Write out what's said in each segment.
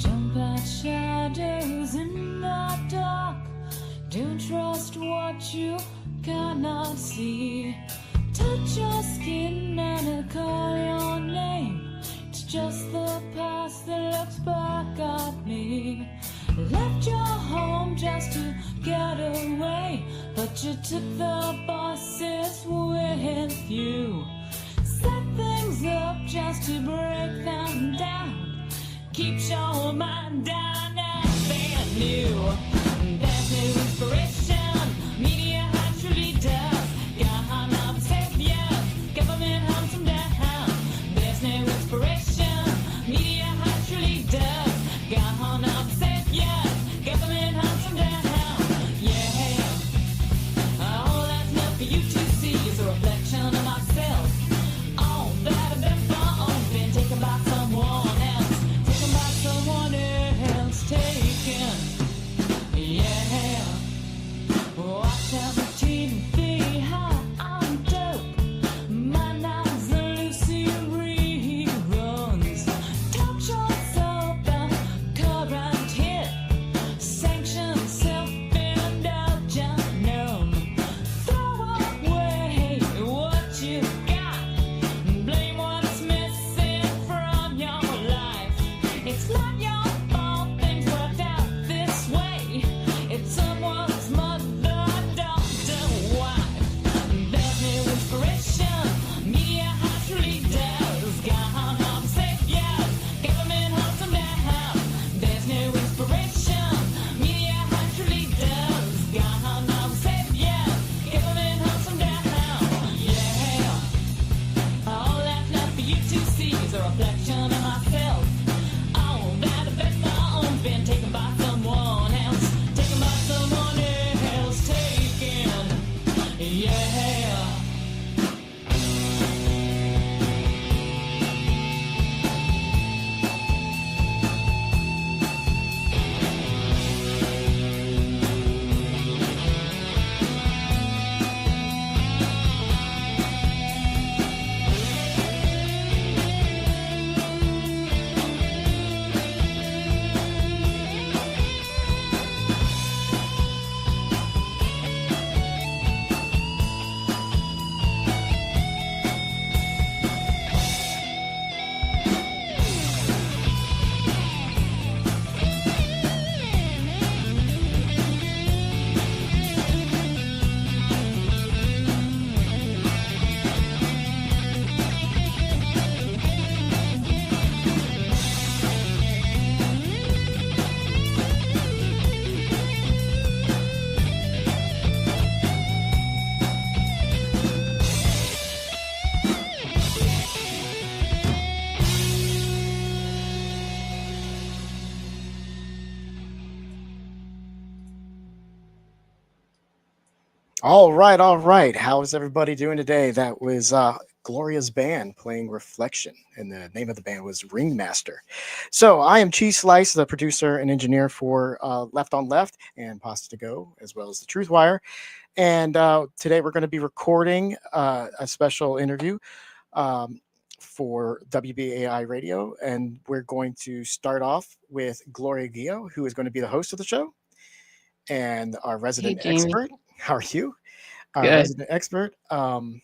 Jump at shadows in the dark. Don't trust what you cannot see. Touch your skin and call your name. It's just the past that looks back at me. Left your home just to get away, but you took the buses with you. Set things up just to break them down. Keeps your mind down, nothing new. There's no inspiration. Media actually does. Gone up saviors. Government hunts them down. There's no inspiration. Media actually does. Gone up saviors. Government hunts them down. Yeah. All that's left for you to see is a reflection of myself. All that I've been found, been taken by someone else. Taken by someone else. Taken. Yeah. Watch out for TV, how I'm dope. My nights are Lucy reruns. Talk shows up and current hit. Sanction self-indulgent numb. Throw away what you got. Blame what's missing from your life. It's not your fault things worked out this way. It's someone's mother, daughter, wife. There's no inspiration. Media actually does. Gone off saviors. Government hunts them down. There's no inspiration. Media actually does. Gone off saviors. Government hunts them down. Yeah. All that's left for you to see is a reflection of myself. All that I've been found, been taken by someone else. Taken by someone else. Taken. Yeah. All right, all right. How is everybody doing today? That was Gloria's band playing Reflection, and the name of the band was Ringmaster. So I am CheeseSlice, the producer and engineer for Left on Left and Pasta to Go, as well as the Truth Wire. And today we're going to be recording a special interview for WBAI Radio, and we're going to start off with Gloria Guillo, who is going to be the host of the show, and our resident Jayme. expert. How are you? Our Good. resident expert, Jayme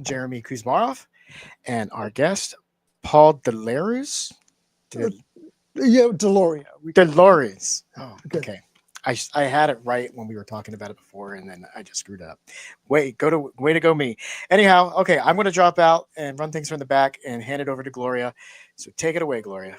Kuzmarov, and our guest, Paul Deslauriers. Deslauriers. Deslauriers. Oh, Good. okay. I had it right when we were talking about it before, and then I just screwed up. Way to go me. Anyhow, okay, I'm going to drop out and run things from the back and hand it over to Gloria. So take it away, Gloria.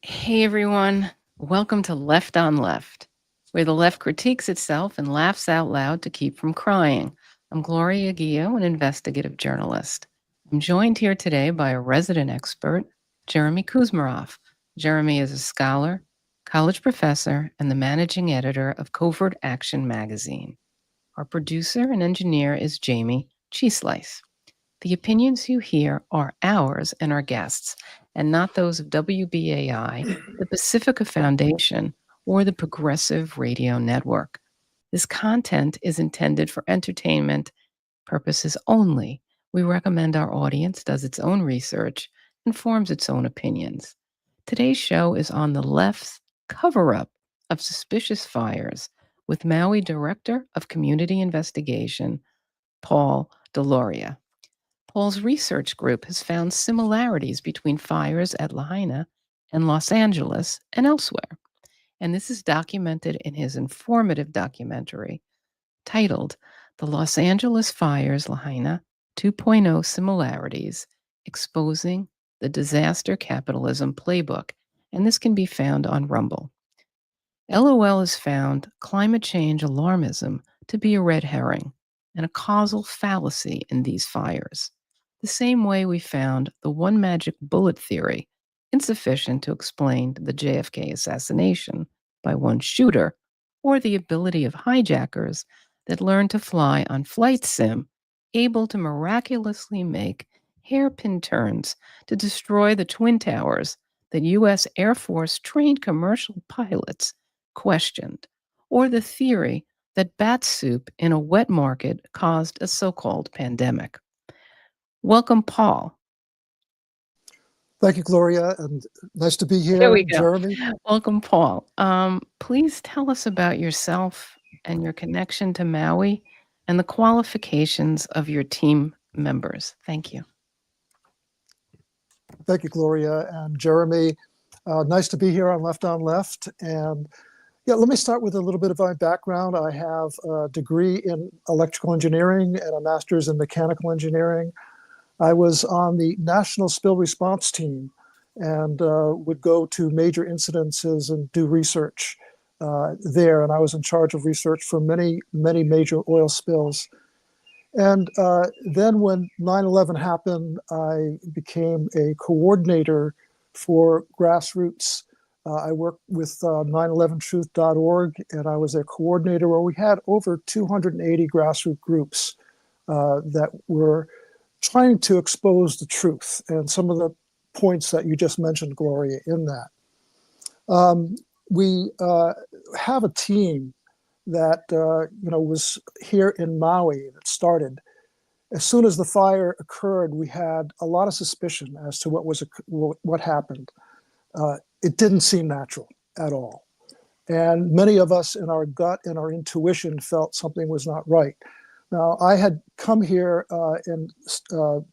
Hey, everyone. Welcome to Left on Left, where the left critiques itself and laughs out loud to keep from crying. I'm Gloria Guillo, an investigative journalist. I'm joined here today by a resident expert, Jayme Kuzmarov. Jayme is a scholar, college professor, and the managing editor of Covert Action magazine. Our producer and engineer is Jayme, CheeseSlice. The opinions you hear are ours and our guests, and not those of WBAI, the Pacifica Foundation, or the Progressive Radio Network. This content is intended for entertainment purposes only. We recommend our audience does its own research and forms its own opinions. Today's show is on the left's cover-up of suspicious fires with Maui Director of Community Investigation, Paul Deslauriers. Paul's research group has found similarities between fires at Lahaina and Los Angeles and elsewhere. And this is documented in his informative documentary titled The Los Angeles Fires Lahaina 2.0 Similarities Exposing the Disaster Capitalism Playbook. And this can be found on Rumble. LOL has found climate change alarmism to be a red herring and a causal fallacy in these fires. The same way we found the one magic bullet theory insufficient to explain the JFK assassination by one shooter, or the ability of hijackers that learned to fly on flight sim, able to miraculously make hairpin turns to destroy the Twin Towers that U.S. Air Force trained commercial pilots questioned, or the theory that bat soup in a wet market caused a so-called pandemic. Welcome, Paul. Thank you, Gloria, and nice to be here. There we go. Jeremy. Welcome, Paul. Please tell us about yourself and your connection to Maui and the qualifications of your team members. Thank you. Thank you, Gloria and Jeremy. Nice to be here on Left on Left. And yeah, let me start with a little bit of my background. I have a degree in electrical engineering and a master's in mechanical engineering. I was on the National Spill Response Team and would go to major incidences and do research there. And I was in charge of research for many, many major oil spills. And then when 9/11 happened, I became a coordinator for grassroots. I worked with 911truth.org, and I was a coordinator where we had over 280 grassroots groups that were trying to expose the truth and some of the points that you just mentioned, Gloria, in that. We have a team that was here in Maui that started. As soon as the fire occurred, we had a lot of suspicion as to what happened. It didn't seem natural at all. And many of us in our gut and our intuition felt something was not right. Now, I had come here and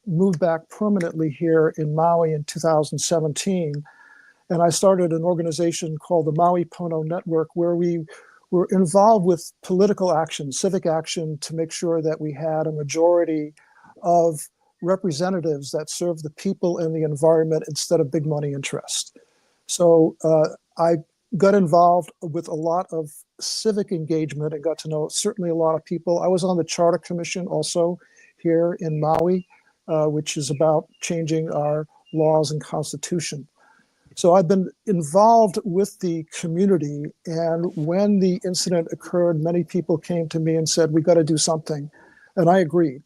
moved back permanently here in Maui in 2017. And I started an organization called the Maui Pono Network, where we were involved with political action, civic action, to make sure that we had a majority of representatives that serve the people and the environment instead of big money interest. So I got involved with a lot of civic engagement and got to know certainly a lot of people. I was on the Charter Commission also here in Maui, which is about changing our laws and constitution. So I've been involved with the community, and when the incident occurred, many people came to me and said, we got to do something, and I agreed.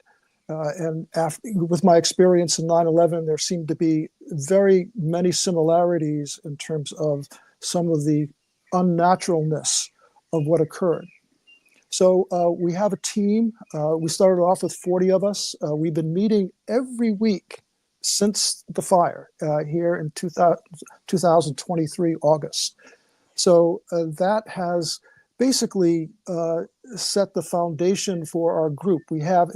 With my experience in 9/11, there seemed to be very many similarities in terms of some of the unnaturalness of what occurred. So we have a team. We started off with 40 of us. We've been meeting every week since the fire here in 2023, August. So that has basically set the foundation for our group. We have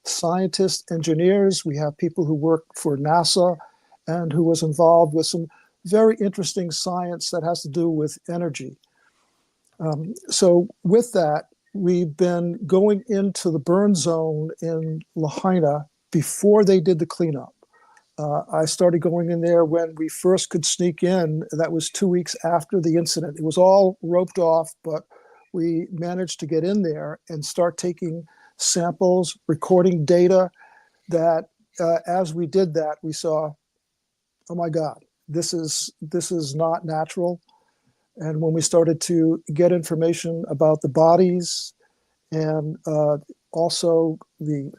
scientists, engineers, we have people who work for NASA and who was involved with some very interesting science that has to do with energy. So with that, we've been going into the burn zone in Lahaina before they did the cleanup. I started going in there when we first could sneak in. That was 2 weeks after the incident. It was all roped off, but we managed to get in there and start taking samples, recording data that as we did that, we saw, oh my God, this is not natural. And when we started to get information about the bodies and also the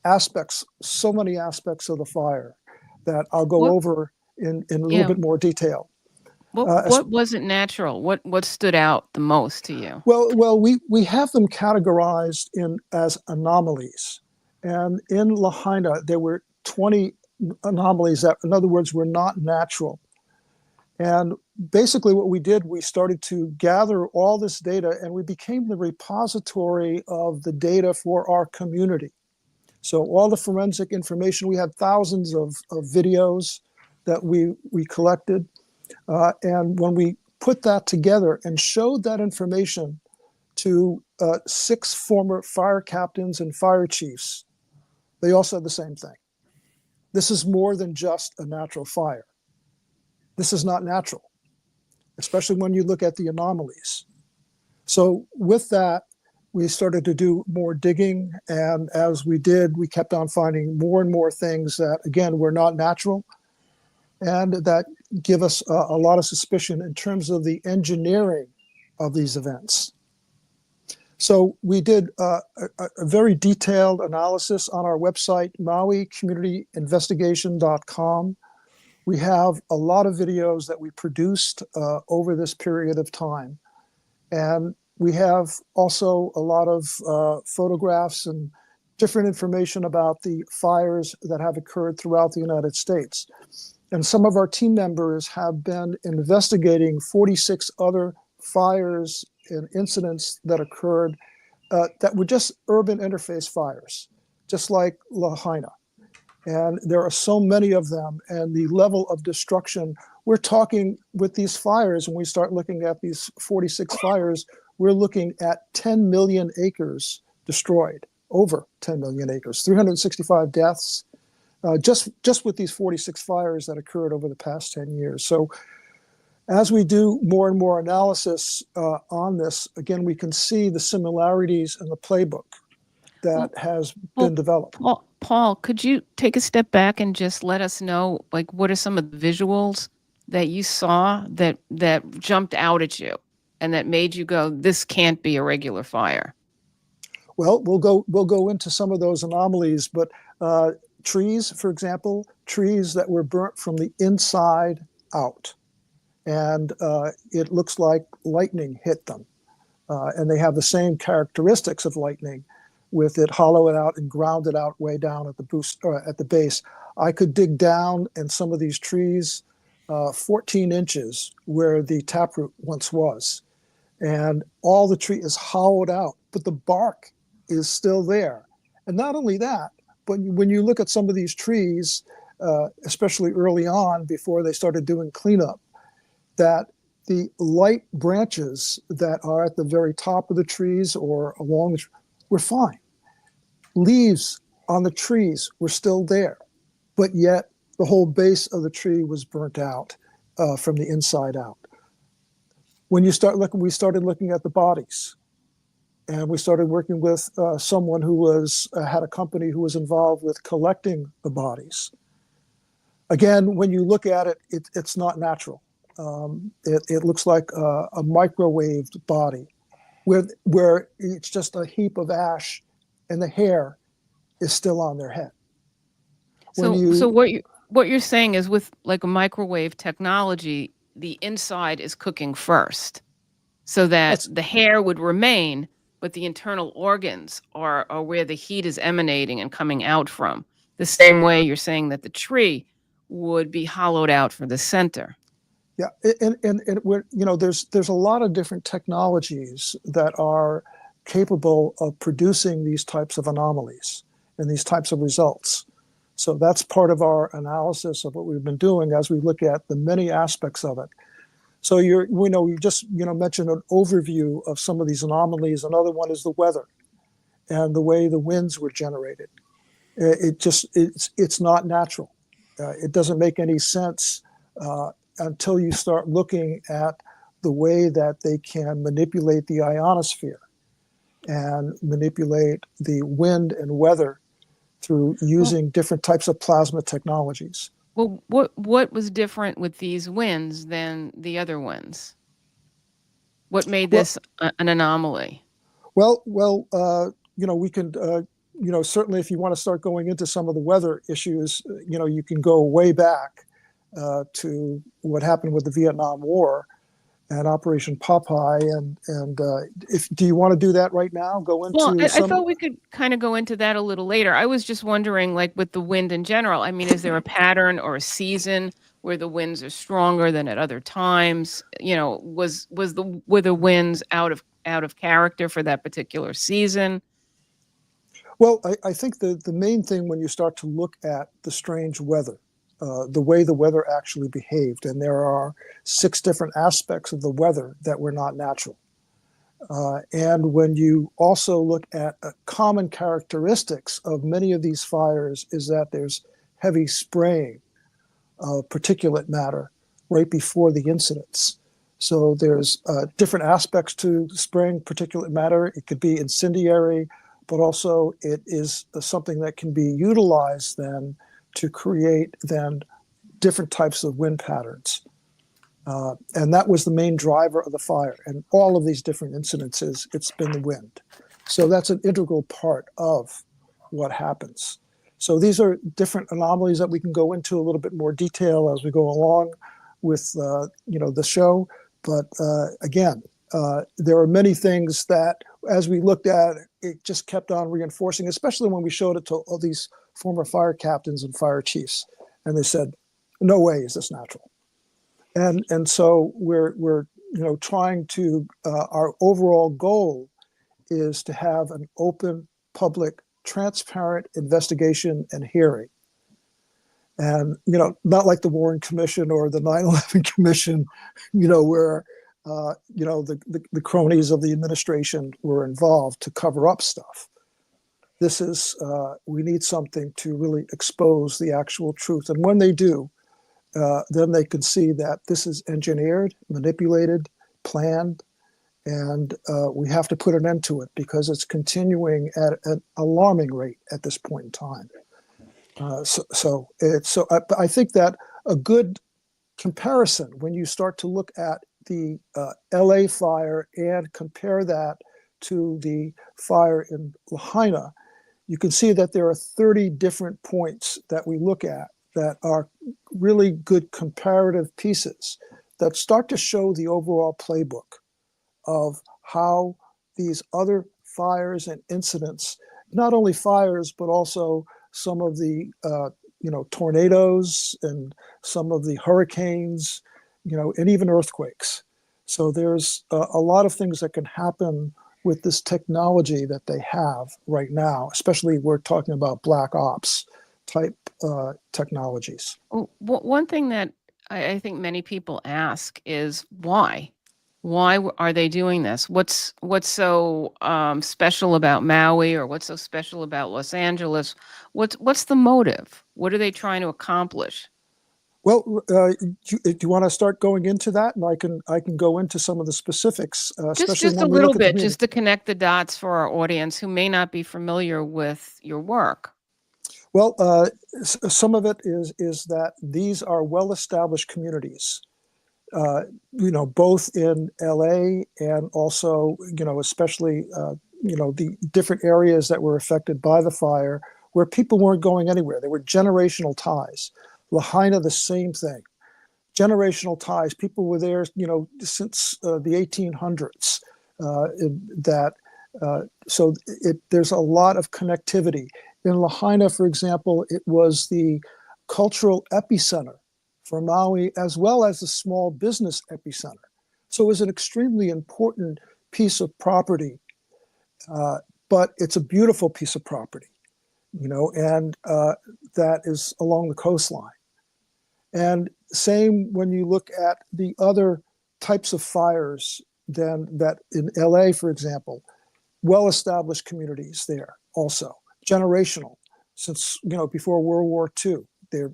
aspects, so many aspects of the fire that I'll go over in a little bit more detail. What wasn't natural? What stood out the most to you? Well, we have them categorized as anomalies. And in Lahaina, there were 20 anomalies that, in other words, were not natural. And basically what we did, we started to gather all this data, and we became the repository of the data for our community. So all the forensic information, we had thousands of videos that we collected. And when we put that together and showed that information to 6 former fire captains and fire chiefs, they all said the same thing. This is more than just a natural fire. This is not natural, especially when you look at the anomalies. So with that, we started to do more digging. And as we did, we kept on finding more and more things that, again, were not natural and that give us a lot of suspicion in terms of the engineering of these events. So we did a very detailed analysis on our website, MauiCommunityInvestigation.com. We have a lot of videos that we produced over this period of time. And we have also a lot of photographs and different information about the fires that have occurred throughout the United States. And some of our team members have been investigating 46 other fires and incidents that occurred that were just urban interface fires, just like Lahaina. And there are so many of them, and the level of destruction, we're talking with these fires, when we start looking at these 46 fires, we're looking at 10 million acres destroyed, over 10 million acres, 365 deaths, just with these 46 fires that occurred over the past 10 years. So as we do more and more analysis on this, again, we can see the similarities in the playbook that has been developed. Paul, could you take a step back and just let us know, like, what are some of the visuals that you saw that jumped out at you and that made you go, this can't be a regular fire? Well, we'll go into some of those anomalies, but trees, for example, trees that were burnt from the inside out. And it looks like lightning hit them. And they have the same characteristics of lightning, with it hollowed out and grounded out way down at the base. I could dig down in some of these trees 14 inches where the taproot once was. And all the tree is hollowed out, but the bark is still there. And not only that, but when you look at some of these trees, especially early on before they started doing cleanup, that the light branches that are at the very top of the trees or along the were fine. Leaves on the trees were still there, but yet the whole base of the tree was burnt out from the inside out. When you start looking, we started looking at the bodies, and we started working with someone who had a company who was involved with collecting the bodies. Again, when you look at it, it's not natural. It looks like a microwaved body, where it's just a heap of ash, and the hair is still on their head. So what you're saying is, with like a microwave technology, the inside is cooking first, so that the hair would remain, but the internal organs are where the heat is emanating and coming out from. The same way you're saying that the tree would be hollowed out for the center. Yeah, and we're, there's a lot of different technologies that are capable of producing these types of anomalies and these types of results. So that's part of our analysis of what we've been doing as we look at the many aspects of it. So you just mentioned an overview of some of these anomalies. Another one is the weather and the way the winds were generated. It's not natural. It doesn't make any sense until you start looking at the way that they can manipulate the ionosphere and manipulate the wind and weather through using different types of plasma technologies. Well, what was different with these winds than the other ones? What made this an anomaly? Well, we can, certainly if you want to start going into some of the weather issues, you can go way back to what happened with the Vietnam War. and Operation Popeye. And if do you want to do that right now? Go Well, into I some. thought we could kind of go into that a little later. I was just wondering, like with the wind in general, I mean, is there a pattern or a season where the winds are stronger than at other times? You know, were the winds out of character for that particular season? Well, I think the main thing when you start to look at the strange weather, the way the weather actually behaved, and there are 6 different aspects of the weather that were not natural. And when you also look at common characteristics of many of these fires is that there's heavy spraying of particulate matter right before the incidents. So there's different aspects to spraying particulate matter. It could be incendiary, but also it is something that can be utilized then to create then different types of wind patterns. And that was the main driver of the fire. And all of these different incidences, it's been the wind. So that's an integral part of what happens. So these are different anomalies that we can go into a little bit more detail as we go along with the show. But again, there are many things that, as we looked at, it just kept on reinforcing, especially when we showed it to all these former fire captains and fire chiefs, and they said, "No way is this natural." And so we're trying to our overall goal is to have an open, public, transparent investigation and hearing. And not like the Warren Commission or the 9/11 Commission, where the cronies of the administration were involved to cover up stuff. This is we need something to really expose the actual truth. And when they do, then they can see that this is engineered, manipulated, planned, and we have to put an end to it because it's continuing at an alarming rate at this point in time. I think that a good comparison when you start to look at the LA fire and compare that to the fire in Lahaina, you can see that there are 30 different points that we look at that are really good comparative pieces that start to show the overall playbook of how these other fires and incidents, not only fires, but also some of the tornadoes and some of the hurricanes, and even earthquakes. So there's a lot of things that can happen with this technology that they have right now, especially we're talking about black ops type technologies. Well, one thing that I think many people ask is why? Why are they doing this? What's so special about Maui, or what's so special about Los Angeles? What's the motive? What are they trying to accomplish? Well, do you want to start going into that, and I can go into some of the specifics, especially Just a when we little look at the bit, just to connect the dots for our audience who may not be familiar with your work. Well, some of it is that these are well-established communities, both in LA and also, especially, the different areas that were affected by the fire where people weren't going anywhere. They were generational ties. Lahaina, the same thing. Generational ties. People were there, since the 1800s. There's a lot of connectivity. In Lahaina, for example, it was the cultural epicenter for Maui, as well as the small business epicenter. So it was an extremely important piece of property, but it's a beautiful piece of property, and that is along the coastline. And same when you look at the other types of fires than that in LA, for example, well-established communities there also. Generational, since before World War II, they've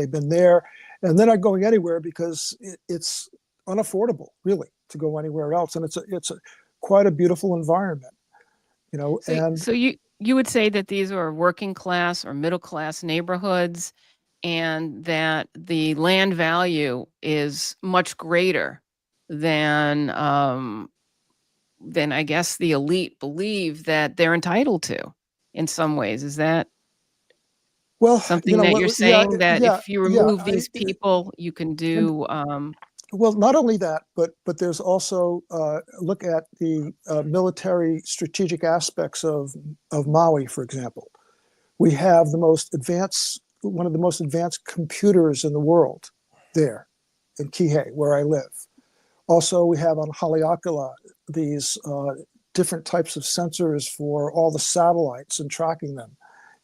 been there, and they're not going anywhere because it's unaffordable, really, to go anywhere else, and it's quite a beautiful environment, So you would say that these are working class or middle class neighborhoods, and that the land value is much greater than I guess the elite believe that they're entitled to. In some ways, is that something that you're saying, that if you remove these people, you can do Well, not only that, but there's also look at the military strategic aspects of Maui, for example. We have one of the most advanced computers in the world there in Kihei, where I live. Also, we have on Haleakala these different types of sensors for all the satellites and tracking them.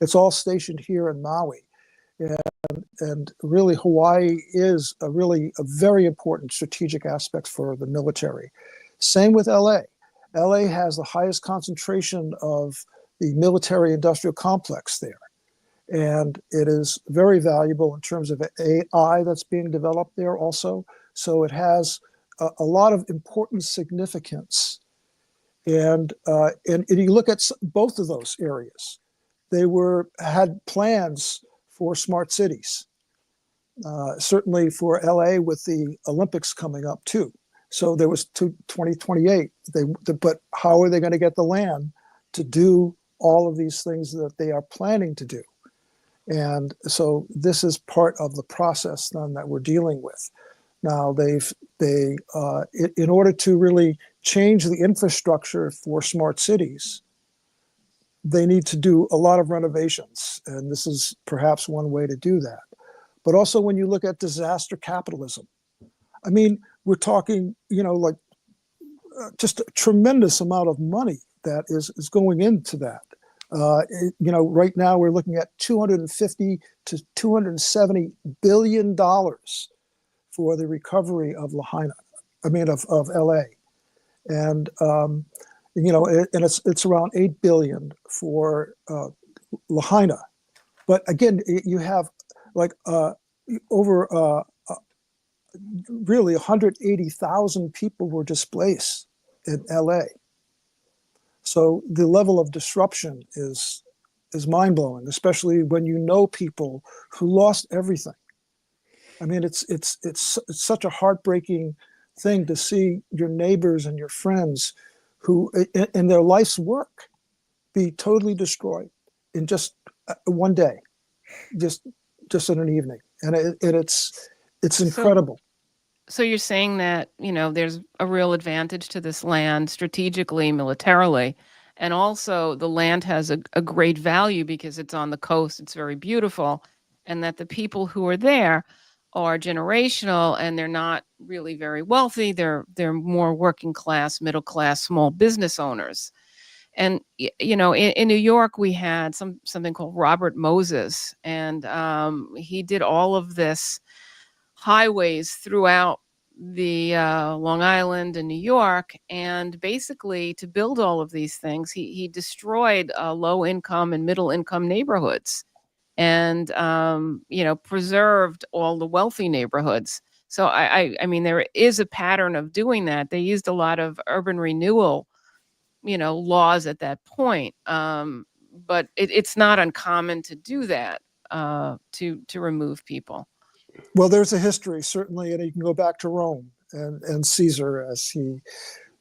It's all stationed here in Maui. And really, Hawaii is a very important strategic aspect for the military. Same with LA. LA has the highest concentration of the military industrial complex there. And it is very valuable in terms of AI that's being developed there also. So it has a lot of important significance. And you look at both of those areas, they had plans for smart cities. Certainly for LA with the Olympics coming up too. So there was 2028. But how are they going to get the land to do all of these things that they are planning to do? And so this is part of the process then that we're dealing with. Now in order to really change the infrastructure for smart cities, they need to do a lot of renovations, and this is perhaps one way to do that. But also when you look at disaster capitalism, I mean, we're talking, just a tremendous amount of money that is going into that. Right now we're looking at $250 to $270 billion for the recovery of of LA. And, and it's around $8 billion for Lahaina. But again, you have over really 180,000 people were displaced in LA. So the level of disruption is mind-blowing, especially when you know people who lost everything. I mean, it's such a heartbreaking thing to see your neighbors and your friends who in their life's work be totally destroyed in just one day, just in an evening. And it's incredible. So you're saying that, there's a real advantage to this land strategically, militarily, and also the land has a great value because it's on the coast, it's very beautiful, and that the people who are there are generational and they're not really very wealthy. They're more working class, middle class, small business owners. And in New York, we had something called Robert Moses, and he did all of this highways throughout the Long Island and New York. And basically, to build all of these things, he destroyed low income and middle income neighborhoods, and preserved all the wealthy neighborhoods. So I mean, there is a pattern of doing that. They used a lot of urban renewal laws at that point. But it's not uncommon to do that, to remove people. Well, there's a history, certainly, and you can go back to Rome and Caesar as he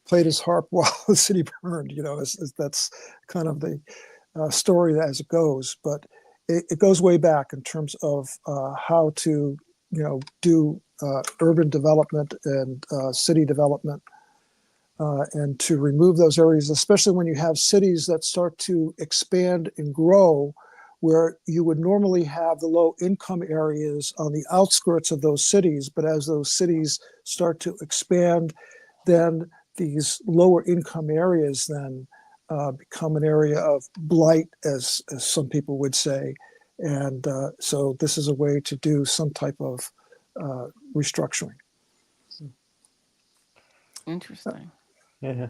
played his harp while the city burned. That's kind of the story as it goes. But it goes way back in terms of how to, do urban development and city development. And to remove those areas, especially when you have cities that start to expand and grow, where you would normally have the low income areas on the outskirts of those cities. But as those cities start to expand, then these lower income areas then become an area of blight, as some people would say. And so this is a way to do some type of restructuring. Interesting. Yeah.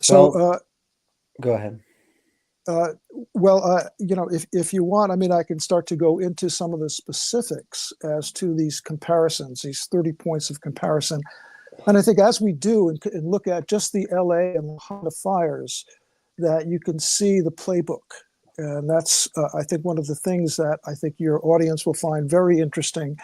So go ahead. If you want, I mean, I can start to go into some of the specifics as to these comparisons, these 30 points of comparison. And I think as we do and look at just the LA and Lahaina fires, that you can see the playbook. And that's, I think, one of the things that I think your audience will find very interesting,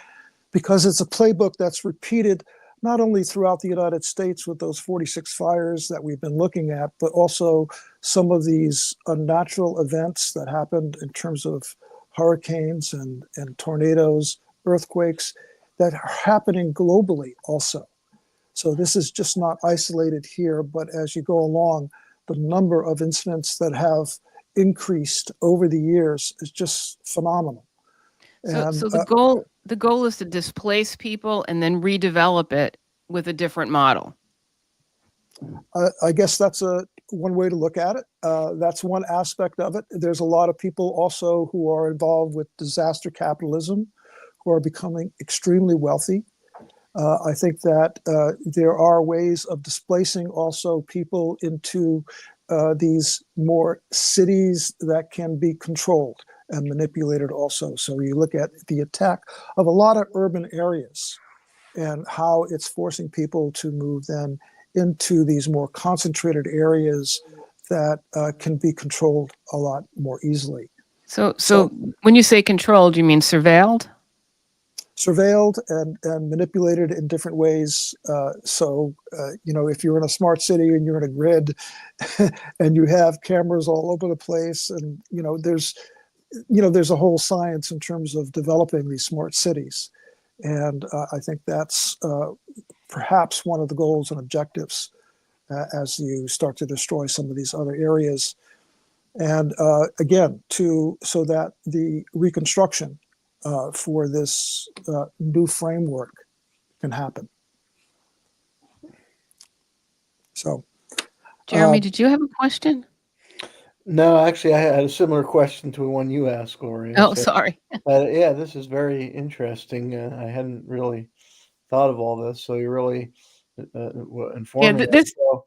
because it's a playbook that's repeated not only throughout the United States with those 46 fires that we've been looking at, but also some of these unnatural events that happened in terms of hurricanes and tornadoes, earthquakes. that are happening globally also. So this is just not isolated here, but as you go along, the number of incidents that have increased over the years is just phenomenal. So, And the goal is to displace people and then redevelop it with a different model. I guess that's one way to look at it. That's one aspect of it. There's a lot of people also who are involved with disaster capitalism who are becoming extremely wealthy. I think that there are ways of displacing also people into these more cities that can be controlled and manipulated also. So you look at the attack of a lot of urban areas and how it's forcing people to move then into these more concentrated areas that can be controlled a lot more easily. So when you say controlled, you mean surveilled? Surveilled and manipulated in different ways. If you're in a smart city and you're in a grid and you have cameras all over the place, and there's a whole science in terms of developing these smart cities. And I think that's perhaps one of the goals and objectives as you start to destroy some of these other areas. And again, so that the reconstruction for this new framework can happen. So, Jeremy, did you have a question? No, actually, I had a similar question to the one you asked, Gloria. Oh, So, sorry. yeah, this is very interesting. I hadn't really thought of all this, so you really informed me. This So,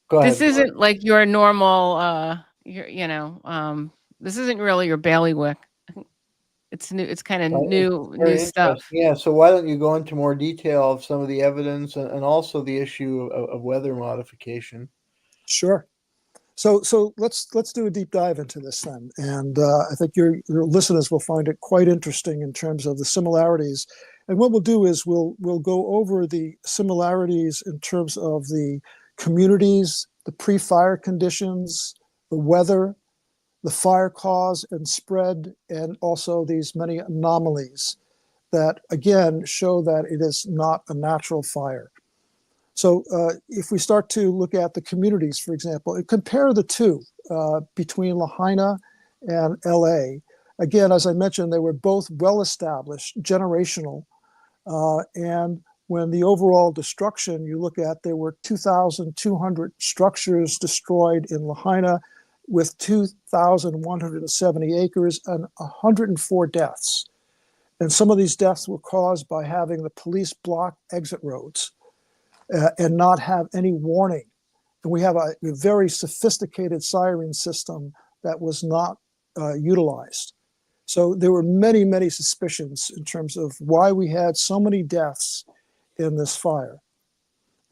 go ahead. this isn't like your normal. This isn't really your bailiwick. It's new. It's kind of new Very stuff. interesting. Yeah. So why don't you go into more detail of some of the evidence and also the issue of weather modification? Sure. So let's do a deep dive into this then, and I think your listeners will find it quite interesting in terms of the similarities. And what we'll do is we'll go over the similarities in terms of the communities, the pre-fire conditions, the weather, the fire cause and spread, and also these many anomalies that again show that it is not a natural fire. So if we start to look at the communities, for example, and compare the two between Lahaina and LA, again, as I mentioned, they were both well-established, generational, and when the overall destruction you look at, there were 2,200 structures destroyed in Lahaina with 2,170 acres and 104 deaths. And some of these deaths were caused by having the police block exit roads and not have any warning. And we have a very sophisticated siren system that was not utilized. So there were many, many suspicions in terms of why we had so many deaths in this fire.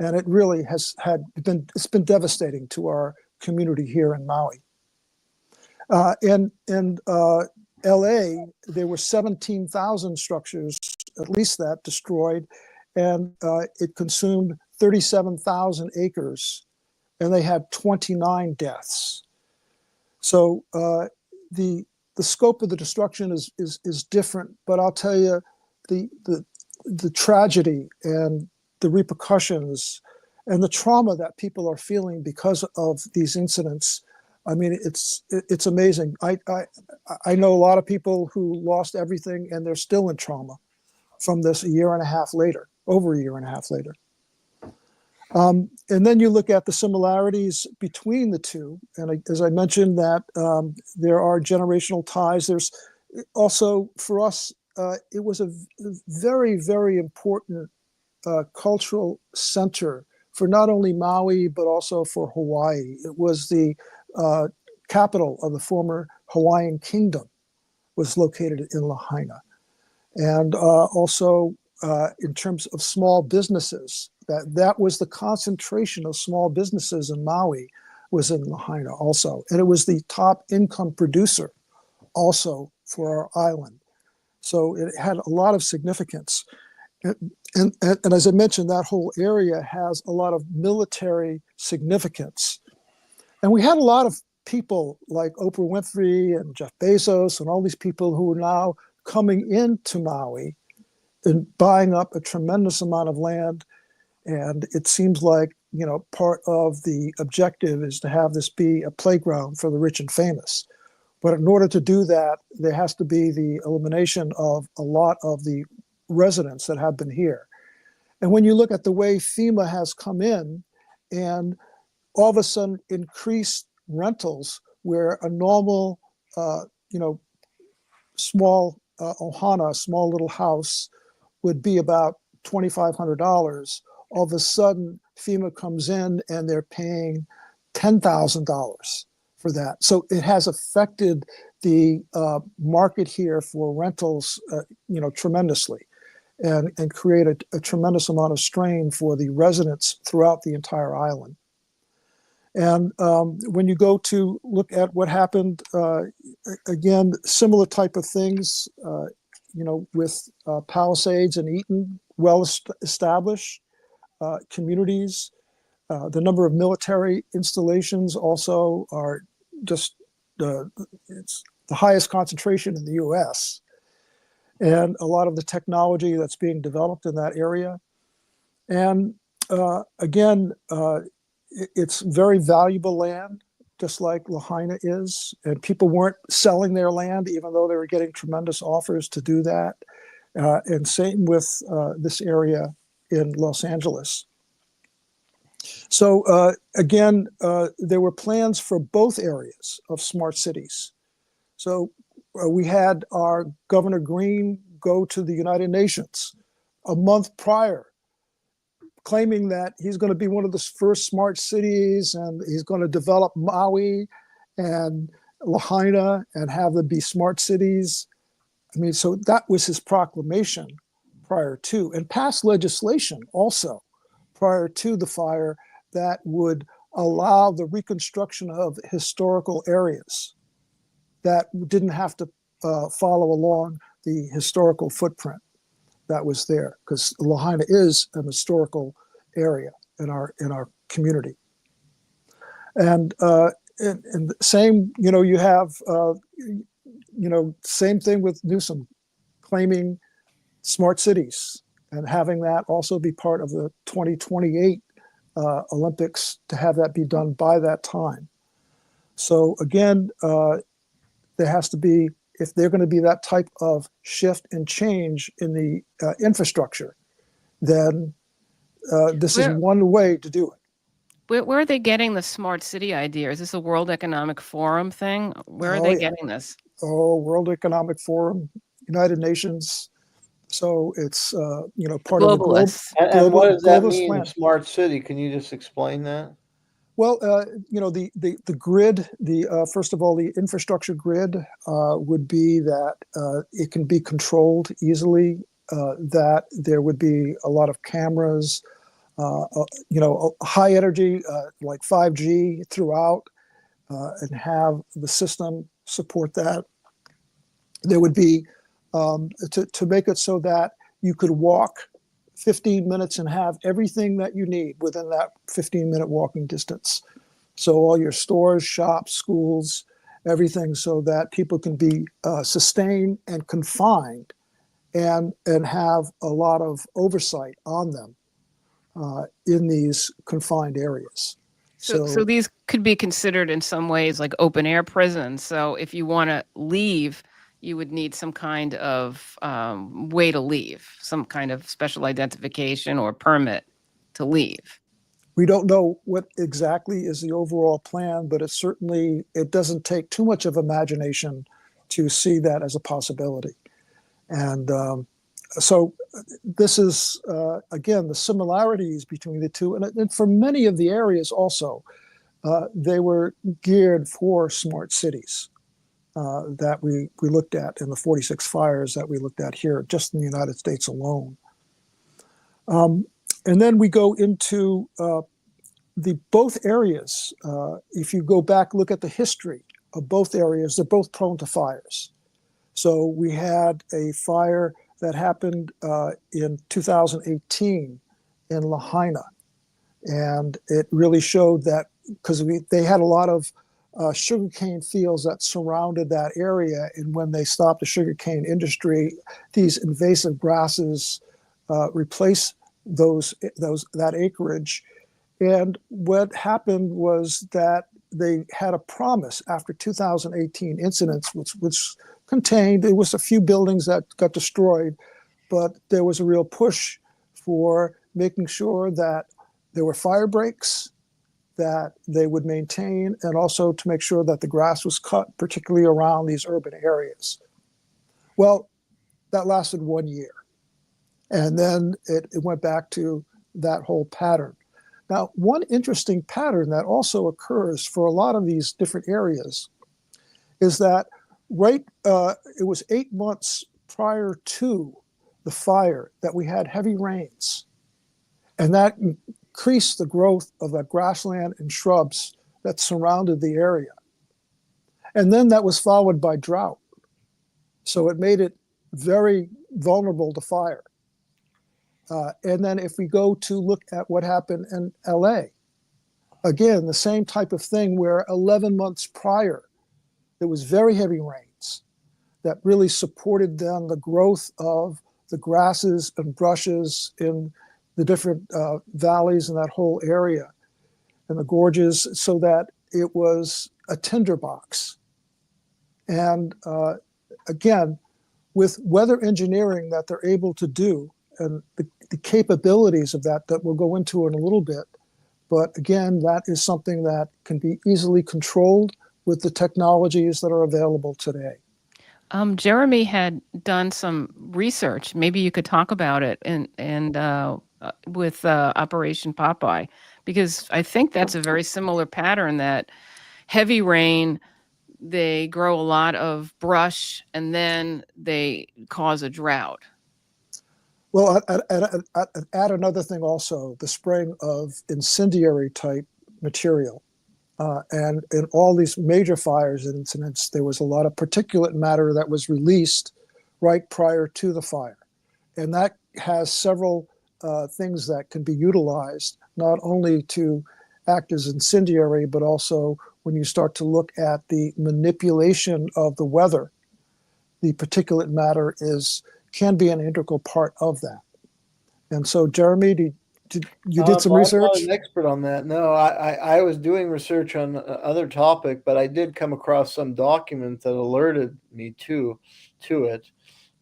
And it really it's been devastating to our community here in Maui. In LA, there were 17,000 structures, at least that, destroyed, and it consumed 37,000 acres, and they had 29 deaths. So the scope of the destruction is different, but I'll tell you the tragedy and the repercussions and the trauma that people are feeling because of these incidents. I mean, it's amazing. I know a lot of people who lost everything and they're still in trauma from this over a year and a half later. And then you look at the similarities between the two. And as I mentioned that there are generational ties. There's also, for us, it was a very, very important cultural center for not only Maui, but also for Hawaii. It was the capital of the former Hawaiian kingdom, was located in Lahaina. And also in terms of small businesses, that was the concentration of small businesses in Maui was in Lahaina also. And it was the top income producer also for our island. So it had a lot of significance. And as I mentioned, that whole area has a lot of military significance. And we had a lot of people like Oprah Winfrey and Jeff Bezos and all these people who are now coming into Maui buying up a tremendous amount of land. And it seems like, part of the objective is to have this be a playground for the rich and famous. But in order to do that, there has to be the elimination of a lot of the residents that have been here. And when you look at the way FEMA has come in and all of a sudden increased rentals where a normal, small ohana, a small little house would be about $2,500, all of a sudden FEMA comes in and they're paying $10,000 for that. So it has affected the market here for rentals, tremendously, and created a tremendous amount of strain for the residents throughout the entire island. And when you go to look at what happened, again, similar type of things, with Palisades and Eaton, well established communities. The number of military installations also are just it's the highest concentration in the U.S. And a lot of the technology that's being developed in that area. And again, it's very valuable land, just like Lahaina is. And people weren't selling their land, even though they were getting tremendous offers to do that. And same with this area in Los Angeles. So again, there were plans for both areas of smart cities. So we had our Governor Green go to the United Nations a month prior, claiming that he's going to be one of the first smart cities and he's going to develop Maui and Lahaina and have them be smart cities. I mean, so that was his proclamation prior to, and passed legislation also prior to the fire that would allow the reconstruction of historical areas that didn't have to follow along the historical footprint that was there, because Lahaina is an historical area in our community. And same, you have, same thing with Newsom claiming smart cities and having that also be part of the 2028 Olympics, to have that be done by that time. So again, there has to be, if they're going to be that type of shift and change in the infrastructure, then this is one way to do it. Where are they getting the smart city idea? Is this a World Economic Forum thing? Where are they getting this? Oh, World Economic Forum, United Nations. So it's part Globalists. of the And what does that globalist mean, plan. smart city? Can you just explain that? Well, the grid, first of all, the infrastructure grid would be that it can be controlled easily, that there would be a lot of cameras, high energy, like 5G throughout, and have the system support that. There would be, to make it so that you could walk 15 minutes and have everything that you need within that 15-minute walking distance. So all your stores, shops, schools, everything, so that people can be sustained and confined and have a lot of oversight on them in these confined areas. So these could be considered in some ways like open air prisons. So if you want to leave, you would need some kind of way to leave, some kind of special identification or permit to leave. We don't know what exactly is the overall plan, but it doesn't take too much of imagination to see that as a possibility. And so this is, again, the similarities between the two. And for many of the areas also, they were geared for smart cities. That we looked at in the 46 fires that we looked at here, just in the United States alone. And then we go into both areas. If you go back, look at the history of both areas, they're both prone to fires. So we had a fire that happened in 2018 in Lahaina. And it really showed that, because they had a lot of sugarcane fields that surrounded that area. And when they stopped the sugarcane industry, these invasive grasses replaced that acreage. And what happened was that they had a promise after 2018 incidents, which contained, there was a few buildings that got destroyed, but there was a real push for making sure that there were fire breaks, that they would maintain, and also to make sure that the grass was cut, particularly around these urban areas. Well, that lasted 1 year. And then it went back to that whole pattern. Now, one interesting pattern that also occurs for a lot of these different areas is that it was 8 months prior to the fire that we had heavy rains. And that increased the growth of that grassland and shrubs that surrounded the area. And then that was followed by drought. So it made it very vulnerable to fire. And then if we go to look at what happened in LA, again, the same type of thing where 11 months prior, there was very heavy rains that really supported then the growth of the grasses and brushes in the different valleys in that whole area and the gorges, so that it was a tinderbox. And again, with weather engineering that they're able to do, and the capabilities of that we'll go into in a little bit. But again, that is something that can be easily controlled with the technologies that are available today. Jayme had done some research. Maybe you could talk about it with Operation Popeye, because I think that's a very similar pattern, that heavy rain, they grow a lot of brush, and then they cause a drought. Well, I'd add another thing also, the spraying of incendiary type material. And in all these major fires and incidents, there was a lot of particulate matter that was released right prior to the fire. And that has several things that can be utilized, not only to act as incendiary, but also when you start to look at the manipulation of the weather, the particulate matter can be an integral part of that. And so, Jayme, you did some research? I'm not an expert on that. No, I was doing research on other topic, but I did come across some document that alerted me to it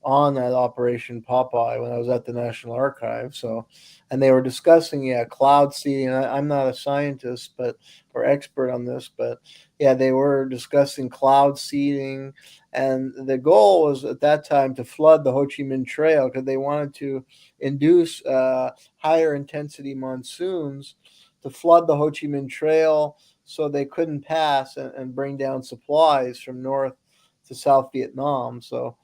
on that Operation Popeye when I was at the National Archives. So, and they were discussing, cloud seeding. I'm not a scientist or expert on this, but they were discussing cloud seeding, and the goal was at that time to flood the Ho Chi Minh Trail because they wanted to induce higher intensity monsoons to flood the Ho Chi Minh Trail so they couldn't pass and bring down supplies from North to South Vietnam. So,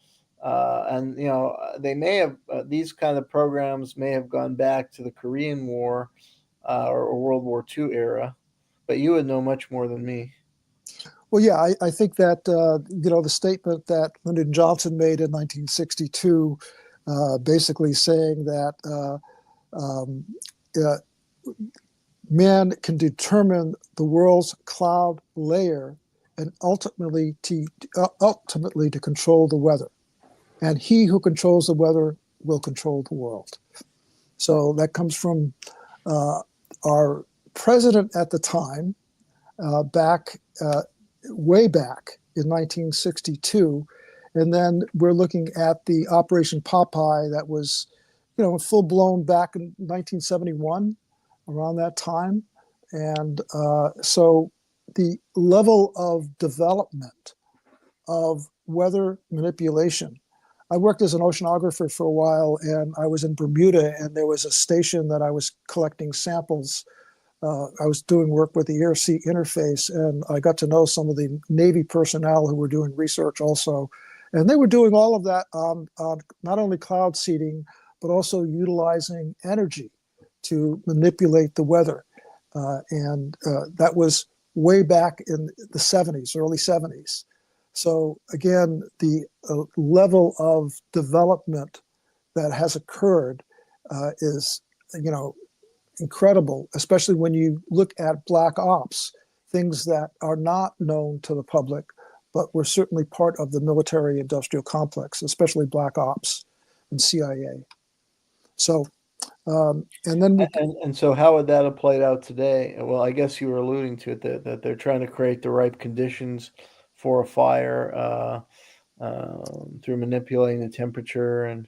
they may have, these kind of programs may have gone back to the Korean War or World War II era, but you would know much more than me. Well, yeah, I think that, the statement that Lyndon Johnson made in 1962, basically saying that man can determine the world's cloud layer and ultimately to control the weather. And he who controls the weather will control the world. So that comes from our president at the time, way back in 1962. And then we're looking at the Operation Popeye that was, full blown back in 1971, around that time. And so the level of development of weather manipulation. I worked as an oceanographer for a while, and I was in Bermuda, and there was a station that I was collecting samples. I was doing work with the air-sea interface, and I got to know some of the Navy personnel who were doing research also. And they were doing all of that on not only cloud seeding, but also utilizing energy to manipulate the weather. And that was way back in the 70s, early 70s. So again, the level of development that has occurred is, incredible, especially when you look at black ops things that are not known to the public, but were certainly part of the military-industrial complex, especially Black Ops and CIA. So, and then we, And so how would that have played out today? Well, I guess you were alluding to it, that they're trying to create the right conditions for a fire through manipulating the temperature and.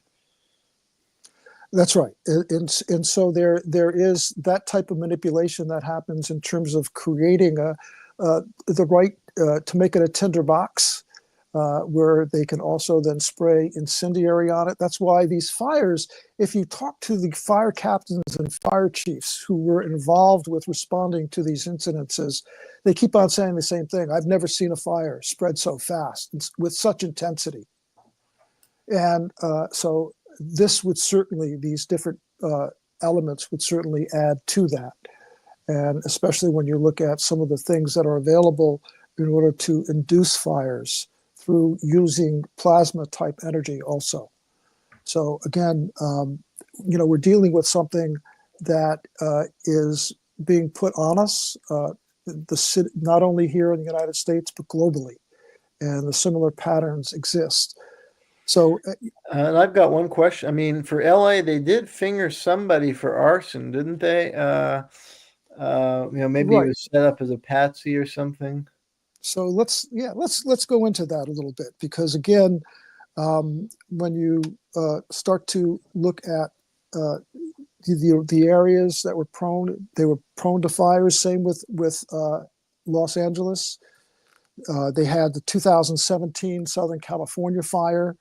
that's right. And so there is that type of manipulation that happens in terms of creating the right to make it a tinder box where they can also then spray incendiary on it. That's why these fires, if you talk to the fire captains and fire chiefs who were involved with responding to these incidences, they keep on saying the same thing. I've never seen a fire spread so fast and with such intensity. And so this would certainly, these different elements would certainly add to that. And especially when you look at some of the things that are available in order to induce fires through using plasma type energy also. So again, we're dealing with something that is being put on us, not only here in the United States, but globally. And the similar patterns exist. So, and I've got one question. I mean, for LA, they did finger somebody for arson, didn't they? Maybe right. he was set up as a patsy or something. So let's go into that a little bit, because again, when you start to look at the areas that were prone to fires. Same with Los Angeles. They had the 2017 Southern California fire.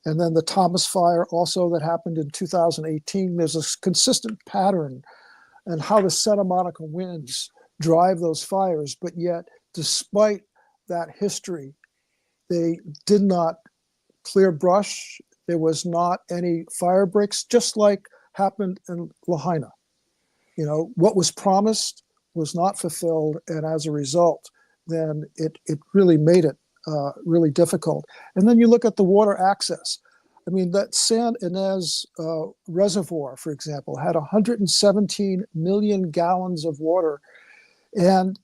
And then the Thomas Fire also that happened in 2018. There's a consistent pattern in how the Santa Monica winds drive those fires. But yet, despite that history, they did not clear brush. There was not any fire breaks, just like happened in Lahaina. What was promised was not fulfilled. And as a result, then it really made it really difficult. And then you look at the water access. I mean, that San Ynez reservoir, for example, had 117 million gallons of water. And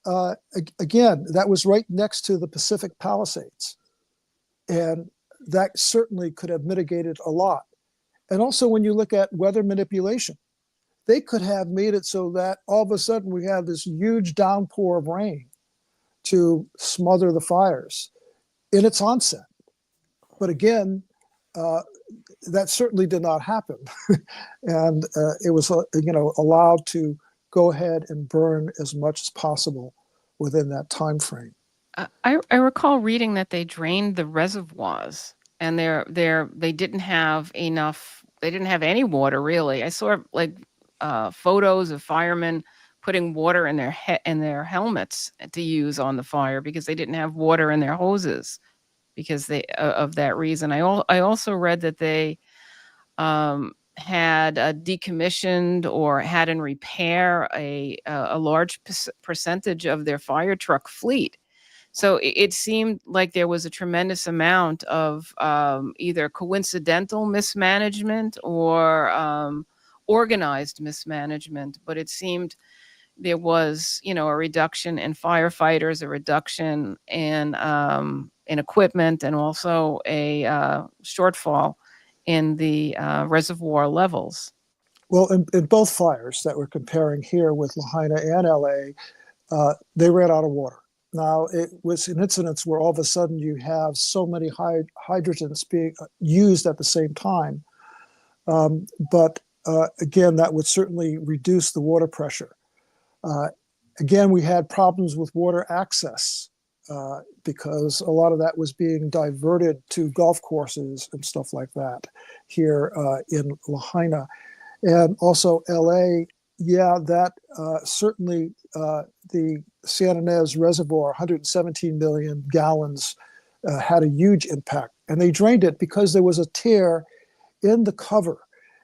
again, that was right next to the Pacific Palisades. And that certainly could have mitigated a lot. And also when you look at weather manipulation, they could have made it so that all of a sudden we have this huge downpour of rain to smother the fires in its onset. But again, that certainly did not happen. And it was allowed to go ahead and burn as much as possible within that time frame. I recall reading that they drained the reservoirs, and they didn't have enough. They didn't have any water really. I saw photos of firemen putting water in their helmets to use on the fire because they didn't have water in their hoses because of that reason. I also read that they had decommissioned or had in repair a large percentage of their fire truck fleet. So it seemed like there was a tremendous amount of either coincidental mismanagement or organized mismanagement. But it seemed there was, a reduction in firefighters, a reduction in equipment, and also a shortfall in the reservoir levels. Well, in both fires that we're comparing here with Lahaina and LA, they ran out of water. Now, it was an incident where all of a sudden you have so many hydrogents being used at the same time. But again, that would certainly reduce the water pressure. Again, we had problems with water access because a lot of that was being diverted to golf courses and stuff like that here in Lahaina. And also LA, that certainly the San Ynez Reservoir, 117 million gallons, had a huge impact. And they drained it because there was a tear in the cover.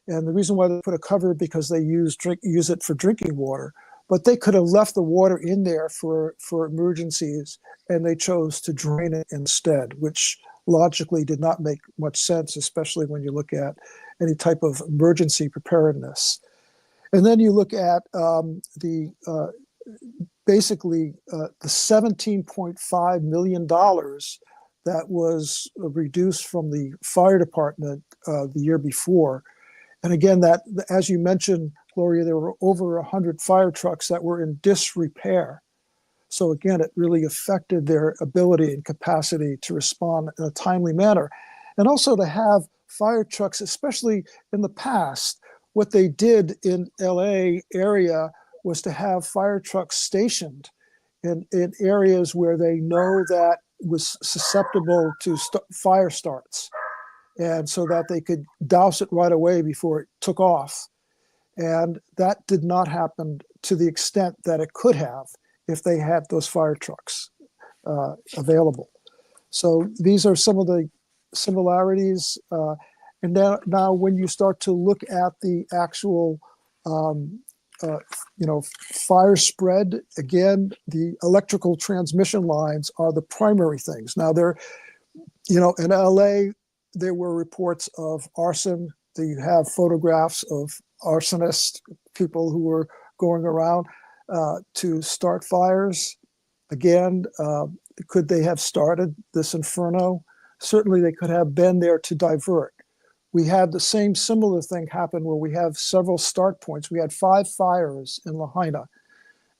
And the reason why they put a cover, because they use it for drinking water. But they could have left the water in there for emergencies, and they chose to drain it instead, which logically did not make much sense, especially when you look at any type of emergency preparedness. And then you look at the basically the $17.5 million that was reduced from the fire department the year before. And again, that, as you mentioned, Gloria, there were over 100 fire trucks that were in disrepair. So again, it really affected their ability and capacity to respond in a timely manner. And also to have fire trucks, especially in the past, what they did in LA area was to have fire trucks stationed in areas where they know that was susceptible to fire starts. And so that they could douse it right away before it took off. And that did not happen to the extent that it could have if they had those fire trucks available. So these are some of the similarities. And now when you start to look at the actual, fire spread, again, the electrical transmission lines are the primary things. Now in LA, there were reports of arson. You have photographs of arsonists, people who were going around to start fires. Again, could they have started this inferno? Certainly they could have been there to divert. We had the same similar thing happen where we have several start points. We had 5 fires in Lahaina,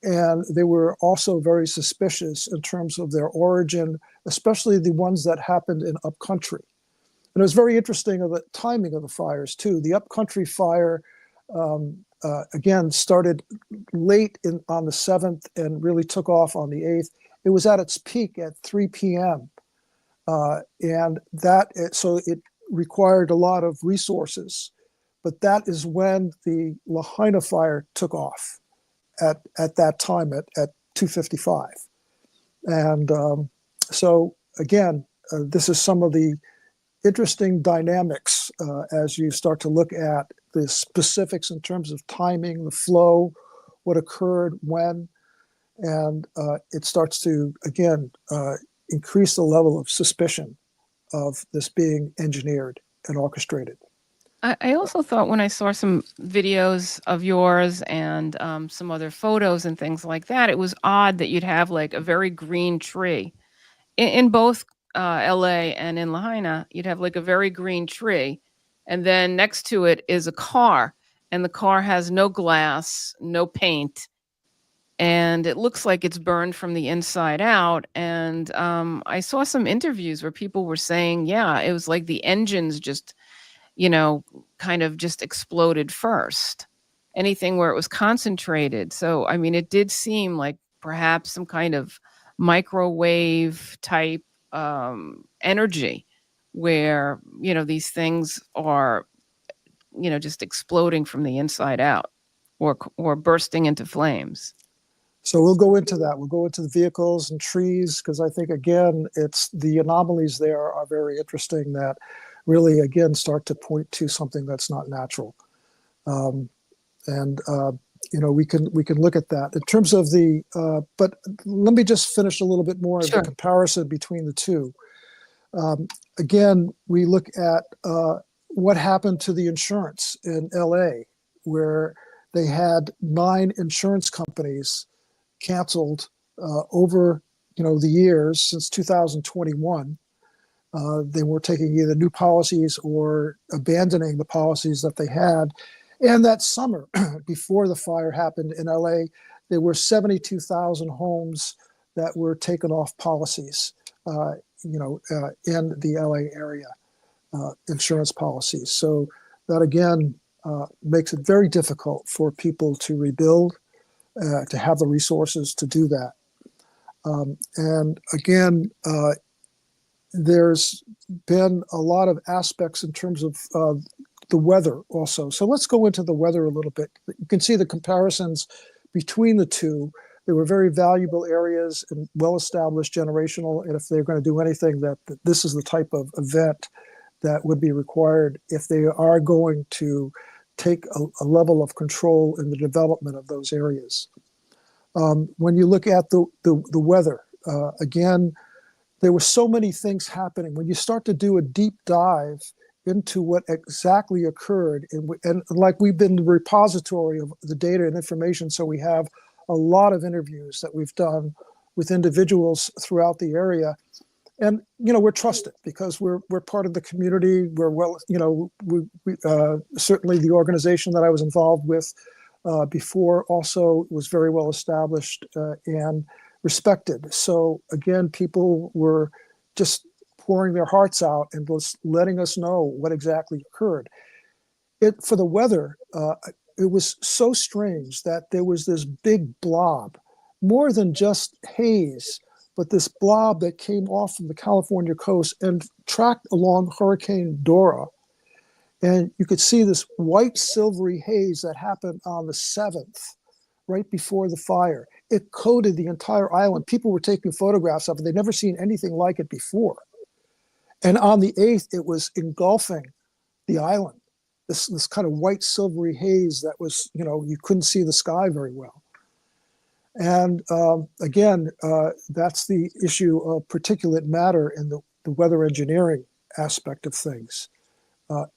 and they were also very suspicious in terms of their origin, especially the ones that happened in upcountry. And it was very interesting of the timing of the fires too. The upcountry fire, again, started late on the 7th and really took off on the 8th. It was at its peak at 3 p.m. So it required a lot of resources. But that is when the Lahaina fire took off at that time at 2:55. And so again, this is some of the interesting dynamics as you start to look at the specifics in terms of timing, the flow, what occurred when, and it starts to, again, increase the level of suspicion of this being engineered and orchestrated. I also thought when I saw some videos of yours and some other photos and things like that, it was odd that you'd have like a very green tree. In both LA and in Lahaina, you'd have like a very green tree. And then next to it is a car. And the car has no glass, no paint. And it looks like it's burned from the inside out. And I saw some interviews where people were saying, yeah, it was like the engines just, kind of just exploded first. Anything where it was concentrated. So, I mean, it did seem like perhaps some kind of microwave type energy where, these things are, just exploding from the inside out or bursting into flames. So we'll go into that. We'll go into the vehicles and trees, because I think, again, it's the anomalies there are very interesting that really, again, start to point to something that's not natural. We can look at that in terms of the, but let me just finish a little bit more of the comparison between the two. Again, we look at what happened to the insurance in LA, where they had 9 insurance companies canceled over the years since 2021. They were taking either new policies or abandoning the policies that they had. And that summer, before the fire happened in LA, there were 72,000 homes that were taken off policies, in the LA area, insurance policies. So that, again, makes it very difficult for people to rebuild, to have the resources to do that. And again, there's been a lot of aspects in terms of the weather also. So let's go into the weather a little bit. You can see the comparisons between the two. They were very valuable areas and well-established generational. And if they're going to do anything, that this is the type of event that would be required if they are going to take a level of control in the development of those areas. When you look at the weather, again, there were so many things happening. When you start to do a deep dive into what exactly occurred, and like we've been the repository of the data and information, so we have a lot of interviews that we've done with individuals throughout the area. And, we're trusted because we're part of the community. We're certainly the organization that I was involved with before also was very well established and respected. So again, people were just pouring their hearts out and was letting us know what exactly occurred. For the weather, it was so strange that there was this big blob, more than just haze, but this blob that came off from the California coast and tracked along Hurricane Dora. And you could see this white silvery haze that happened on the 7th, right before the fire. It coated the entire island. People were taking photographs of it. They'd never seen anything like it before. And on the 8th, it was engulfing the island. This kind of white silvery haze that was, you couldn't see the sky very well. And again, that's the issue of particulate matter in the weather engineering aspect of things.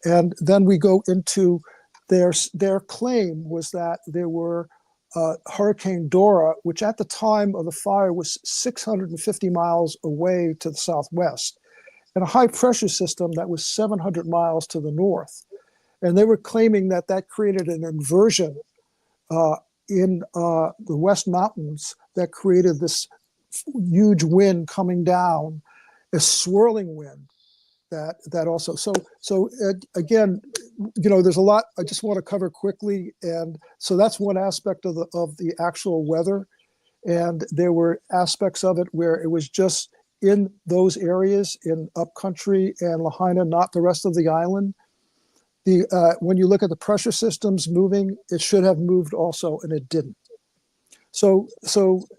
And then we go into their claim was that there were Hurricane Dora, which at the time of the fire was 650 miles away to the southwest, and a high pressure system that was 700 miles to the north. And they were claiming that created an inversion in the West Mountains that created this huge wind coming down, a swirling wind that also. So again, there's a lot I just want to cover quickly. And so that's one aspect of the actual weather. And there were aspects of it where it was just in those areas in upcountry and Lahaina, not the rest of the island. When you look at the pressure systems moving, it should have moved also, and it didn't. So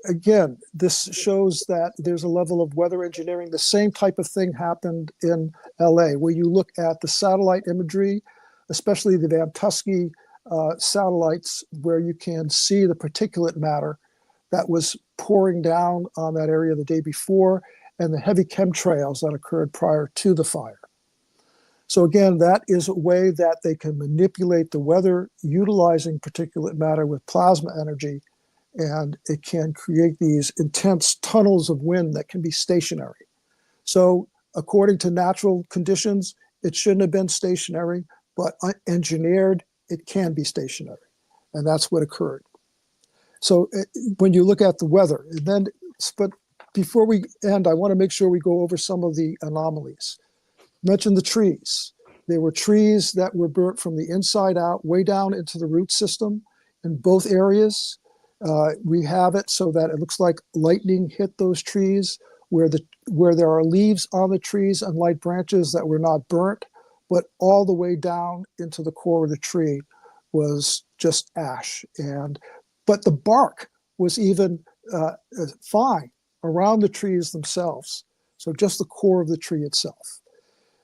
again, this shows that there's a level of weather engineering. The same type of thing happened in LA, where you look at the satellite imagery, especially the Van Tuskegee satellites, where you can see the particulate matter that was pouring down on that area the day before, and the heavy chemtrails that occurred prior to the fire. So again, that is a way that they can manipulate the weather utilizing particulate matter with plasma energy, and it can create these intense tunnels of wind that can be stationary. So according to natural conditions, it shouldn't have been stationary, but engineered, it can be stationary. And that's what occurred. So when you look at the weather, and then, but before we end, I want to make sure we go over some of the anomalies. Mentioned the trees. There were trees that were burnt from the inside out, way down into the root system in both areas. We have it so that it looks like lightning hit those trees, where there are leaves on the trees and light branches that were not burnt, but all the way down into the core of the tree was just ash. But the bark was even fine around the trees themselves. So just the core of the tree itself.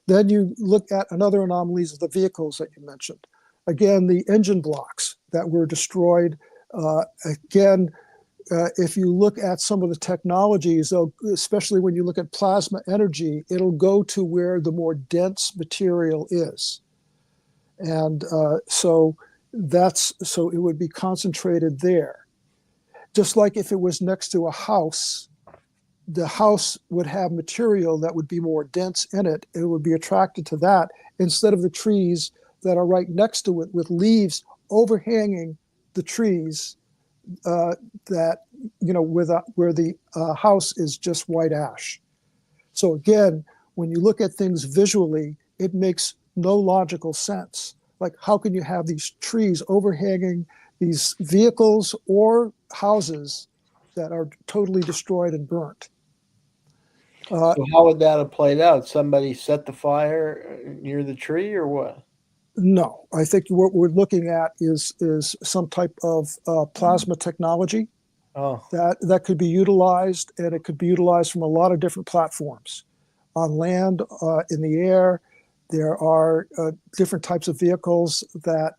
Then you look at another anomalies of the vehicles that you mentioned. Again, the engine blocks that were destroyed. If you look at some of the technologies, especially when you look at plasma energy, it'll go to where the more dense material is. And so it would be concentrated there. Just like if it was next to a house, the house would have material that would be more dense in it. It would be attracted to that instead of the trees that are right next to it with leaves overhanging the trees where the house is just white ash. So again, when you look at things visually, it makes no logical sense. Like, how can you have these trees overhanging these vehicles or houses that are totally destroyed and burnt? So how would that have played out? Somebody set the fire near the tree, or what? No, I think what we're looking at is some type of plasma technology that could be utilized, and it could be utilized from a lot of different platforms, on land, in the air. There are different types of vehicles that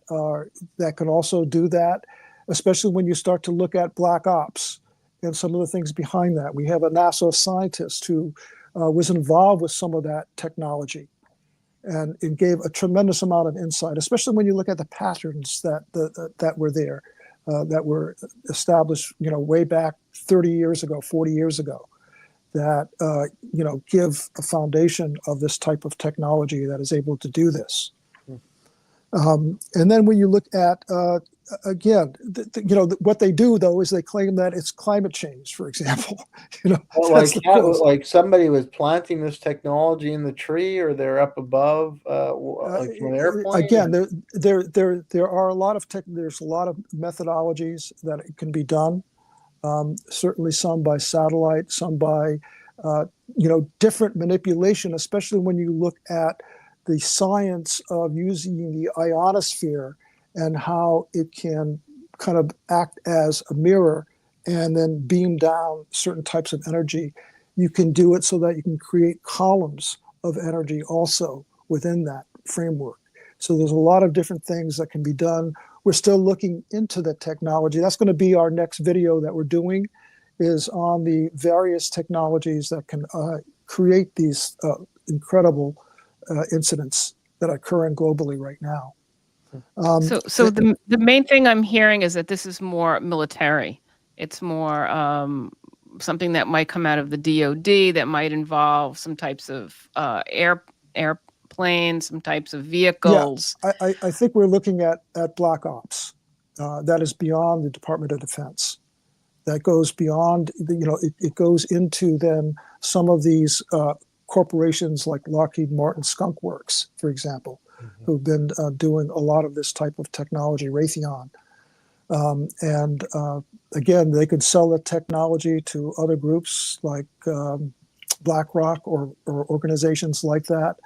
can also do that, especially when you start to look at black ops and some of the things behind that. We have a NASA scientist who was involved with some of that technology, and it gave a tremendous amount of insight, especially when you look at the patterns that were there. that were established, way back 30 years ago, 40 years ago, that, give a foundation of this type of technology that is able to do this. And then when you look at, again, what they do, though, is they claim that it's climate change, for example. Well, like somebody was planting this technology in the tree, or they're up above, like from an airplane. Again, there are a lot of there's a lot of methodologies that it can be done. Certainly, some by satellite, some by different manipulation, especially when you look at the science of using the ionosphere and how it can kind of act as a mirror and then beam down certain types of energy. You can do it so that you can create columns of energy also within that framework. So there's a lot of different things that can be done. We're still looking into the technology. That's going to be our next video that we're doing, is on the various technologies that can create these incredible incidents that are occurring globally right now. So the main thing I'm hearing is that this is more military. It's more something that might come out of the DoD, that might involve some types of airplanes, some types of vehicles. Yeah, I think we're looking at black ops. That is beyond the Department of Defense. That goes beyond, it goes into then some of these corporations like Lockheed Martin Skunk Works, for example, who've been doing a lot of this type of technology, Raytheon. And again, they could sell the technology to other groups like BlackRock or organizations like that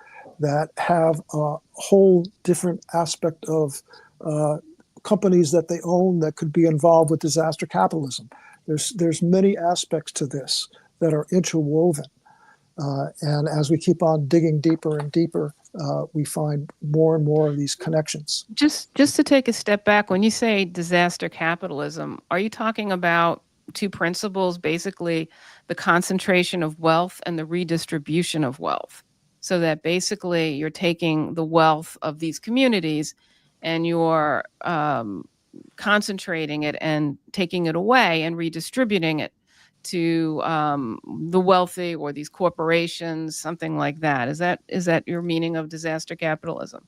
have a whole different aspect of companies that they own that could be involved with disaster capitalism. There's many aspects to this that are interwoven. And as we keep on digging deeper and deeper, we find more and more of these connections. Just to take a step back, when you say disaster capitalism, are you talking about two principles, basically the concentration of wealth and the redistribution of wealth? So that basically you're taking the wealth of these communities and you're concentrating it and taking it away and redistributing it to the wealthy or these corporations, something like that. Is that your meaning of disaster capitalism?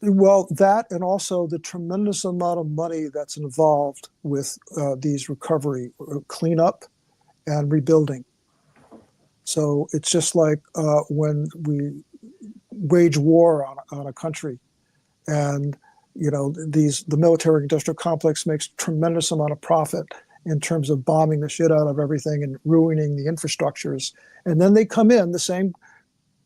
Well, that, and also the tremendous amount of money that's involved with these recovery, cleanup, and rebuilding. So it's just like when we wage war on a country, and the military industrial complex makes tremendous amount of profit in terms of bombing the shit out of everything and ruining the infrastructures. And then they come in, the same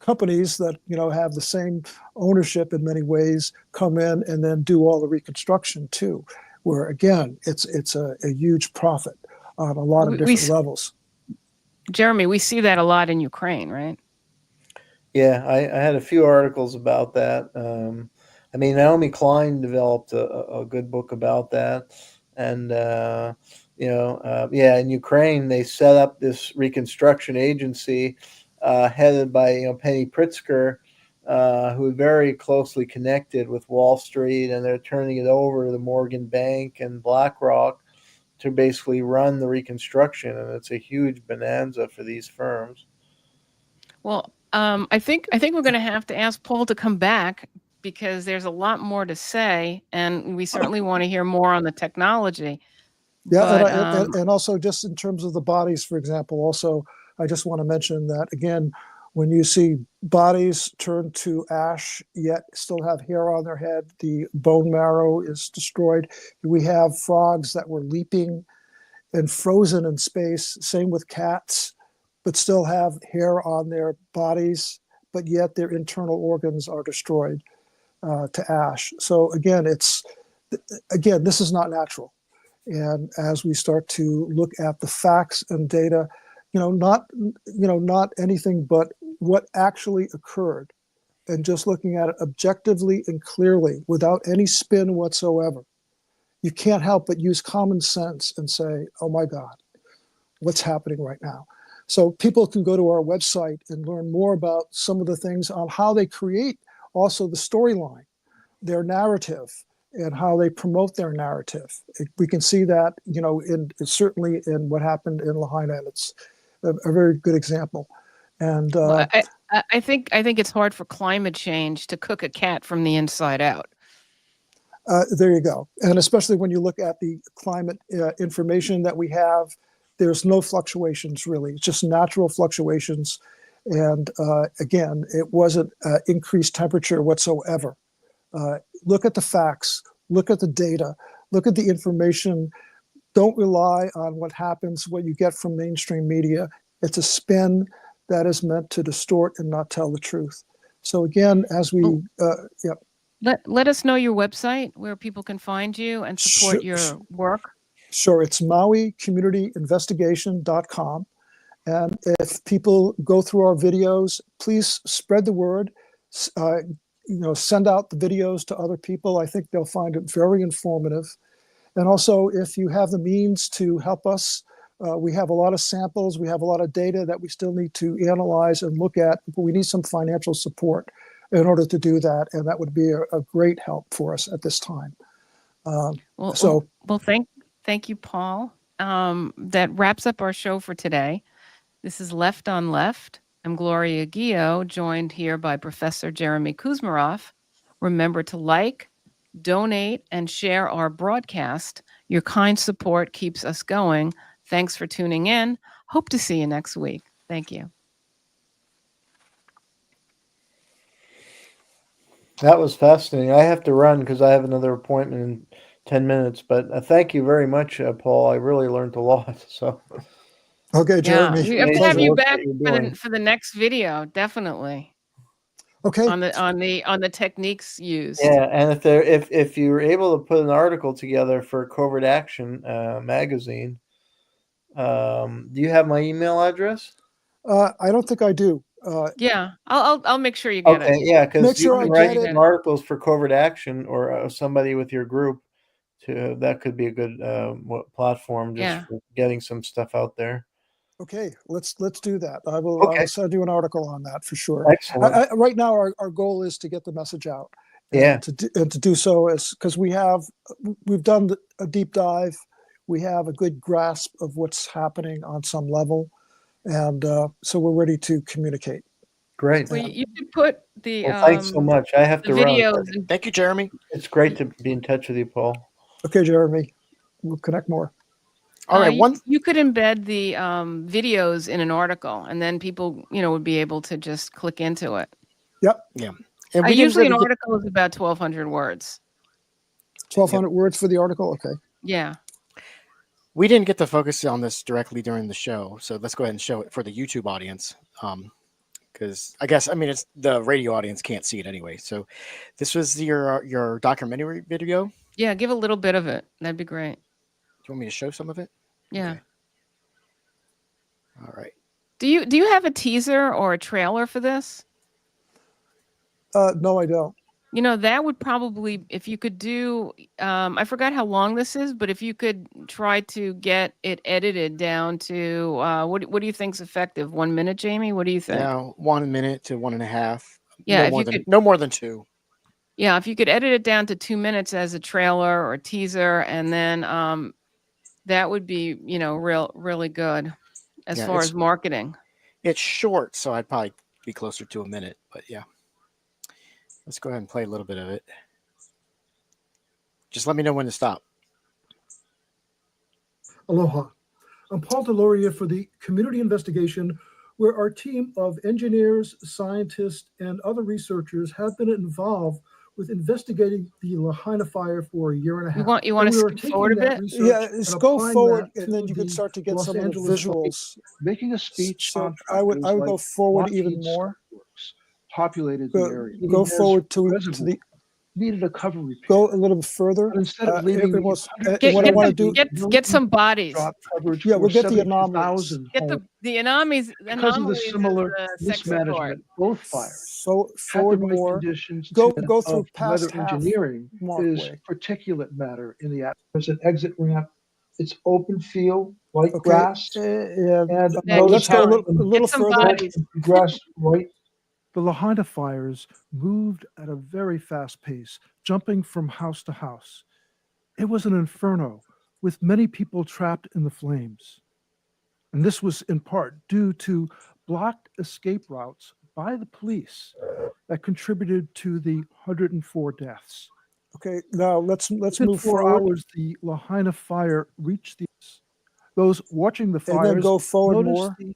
companies that have the same ownership in many ways, come in and then do all the reconstruction too, where again it's a huge profit on a lot of different levels. Jeremy, we see that a lot in Ukraine, right? Yeah, I had a few articles about that. Naomi Klein developed a good book about that, and in Ukraine they set up this reconstruction agency headed by Penny Pritzker, who is very closely connected with Wall Street, and they're turning it over to the Morgan Bank and BlackRock to basically run the reconstruction, and it's a huge bonanza for these firms. Well, I think we're going to have to ask Paul to come back, because there's a lot more to say, and we certainly want to hear more on the technology. Yeah, and also just in terms of the bodies, for example, also I just want to mention that again, when you see bodies turn to ash yet still have hair on their head, the bone marrow is destroyed. We have frogs that were leaping and frozen in space, same with cats, but still have hair on their bodies, but yet their internal organs are destroyed to ash. So again, this is not natural. And as we start to look at the facts and data, not anything but what actually occurred, and just looking at it objectively and clearly without any spin whatsoever, you can't help but use common sense and say, oh my God, what's happening right now? So people can go to our website and learn more about some of the things on how they create also the storyline, their narrative, and how they promote their narrative. We can see that, certainly in what happened in Lahaina, and it's a very good example. And Well, I think it's hard for climate change to cook a cat from the inside out. there you go. And especially when you look at the climate information that we have, there's no fluctuations really. It's just natural fluctuations. And again, it wasn't increased temperature whatsoever. Look at the facts, look at the data, look at the information. Don't rely on what happens, what you get from mainstream media. It's a spin that is meant to distort and not tell the truth. So again, as we, Let us know your website where people can find you and support your work. Sure, it's Maui Community Investigation.com. And if people go through our videos, please spread the word. Send out the videos to other people. I think they'll find it very informative. And also, if you have the means to help us, we have a lot of samples. We have a lot of data that we still need to analyze and look at. But we need some financial support in order to do that. And that would be a great help for us at this time. Thank you, Paul. That wraps up our show for today. This is Left on Left. I'm Gloria Guillo, joined here by Professor Jayme Kuzmarov. Remember to like, donate, and share our broadcast. Your kind support keeps us going. Thanks for tuning in. Hope to see you next week. Thank you. That was fascinating. I have to run because I have another appointment in 10 minutes, but thank you very much, Paul. I really learned a lot. So. Okay, Jayme. Yeah, we have to have you back for the next video, definitely. Okay. On the techniques used. Yeah, and if you're able to put an article together for Covert Action magazine, do you have my email address? I don't think I do. Yeah, I'll make sure you get it. Okay, yeah, because you can write some articles for Covert Action or somebody with your group. That could be a good platform for getting some stuff out there. Okay, let's do that. I will send you an article on that for sure. Excellent. Right now, our goal is to get the message out. And to do so is because we've done a deep dive. We have a good grasp of what's happening on some level, and so we're ready to communicate. Great. Well, you could put the. Thanks so much. I have to videos run. Thank you, Jayme. It's great to be in touch with you, Paul. Okay, Jayme. We'll connect more. All right. You could embed the videos in an article, and then people, would be able to just click into it. Yep. Yeah. And usually an article is about 1,200 words. 1,200 words for the article. Okay. Yeah. We didn't get to focus on this directly during the show, so let's go ahead and show it for the YouTube audience. Because it's the radio audience can't see it anyway. So this was your documentary video. Yeah, give a little bit of it. That'd be great. Do you want me to show some of it? Yeah. Okay. All right. Do you have a teaser or a trailer for this? No, I don't. That would probably, if you could do, I forgot how long this is, but if you could try to get it edited down to, what do you think's effective? 1 minute, Jayme? What do you think? Yeah, 1 minute to 1.5. Yeah, no more than 2. Yeah, if you could edit it down to 2 minutes as a trailer or a teaser, and then that would be, really good as far as marketing. It's short, so I'd probably be closer to 1 minute, but yeah. Let's go ahead and play a little bit of it. Just let me know when to stop. Aloha. I'm Paul Deslauriers for the Community Investigation, where our team of engineers, scientists, and other researchers have been involved with investigating the Lahaina fire for a year and a half. You want to skip forward a bit? Yeah, just go forward, and then you can start to get some of the visuals. Making a speech. So I would go forward even more. Populated the area. Go forward to the. Needed a cover repair. Go a little bit further. But instead of leaving get some bodies. Yeah, we'll get the anomalies. Get the anomalies. Because of the similar mismanagement, both fires. So forward more. Go through past weather engineering is particulate matter in the atmosphere. There's an exit ramp. It's open field, white grass. And let's go a little further. Bodies. Grass right The Lahaina fires moved at a very fast pace, jumping from house to house. It was an inferno, with many people trapped in the flames. And this was in part due to blocked escape routes by the police that contributed to the 104 deaths. Okay, now let's Within move 4 forward. hours, the Lahaina fire reached those watching the And fires. then go forward noticed more. the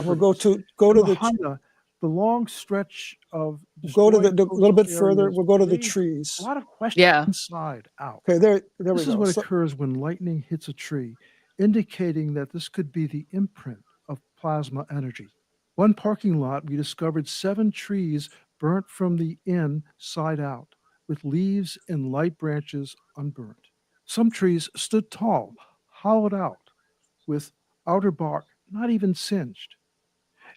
We'll go to In the Lahaina, the long stretch of go to the destroyed little bit coastal further. areas We'll go to the raised trees. a lot of questions Yeah. inside out. Okay, there we This is go. what So, occurs when lightning hits a tree, indicating that this could be the imprint of plasma energy. One parking lot, we discovered 7 trees burnt from the inside out, with leaves and light branches unburnt. Some trees stood tall, hollowed out, with outer bark not even singed,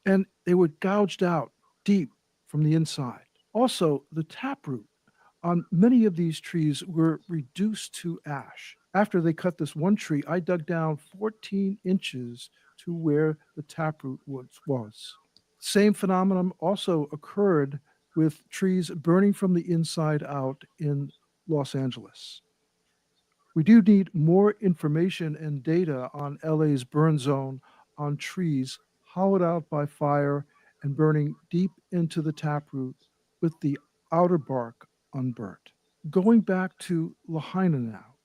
and they were gouged out deep from the inside. Also, the taproot on many of these trees were reduced to ash. After they cut this one tree, I dug down 14 inches to where the taproot was. Same phenomenon also occurred with trees burning from the inside out in Los Angeles. We do need more information and data on LA's burn zone on trees hollowed out by fire and burning deep into the taproot with the outer bark unburnt. Going back to Lahaina now,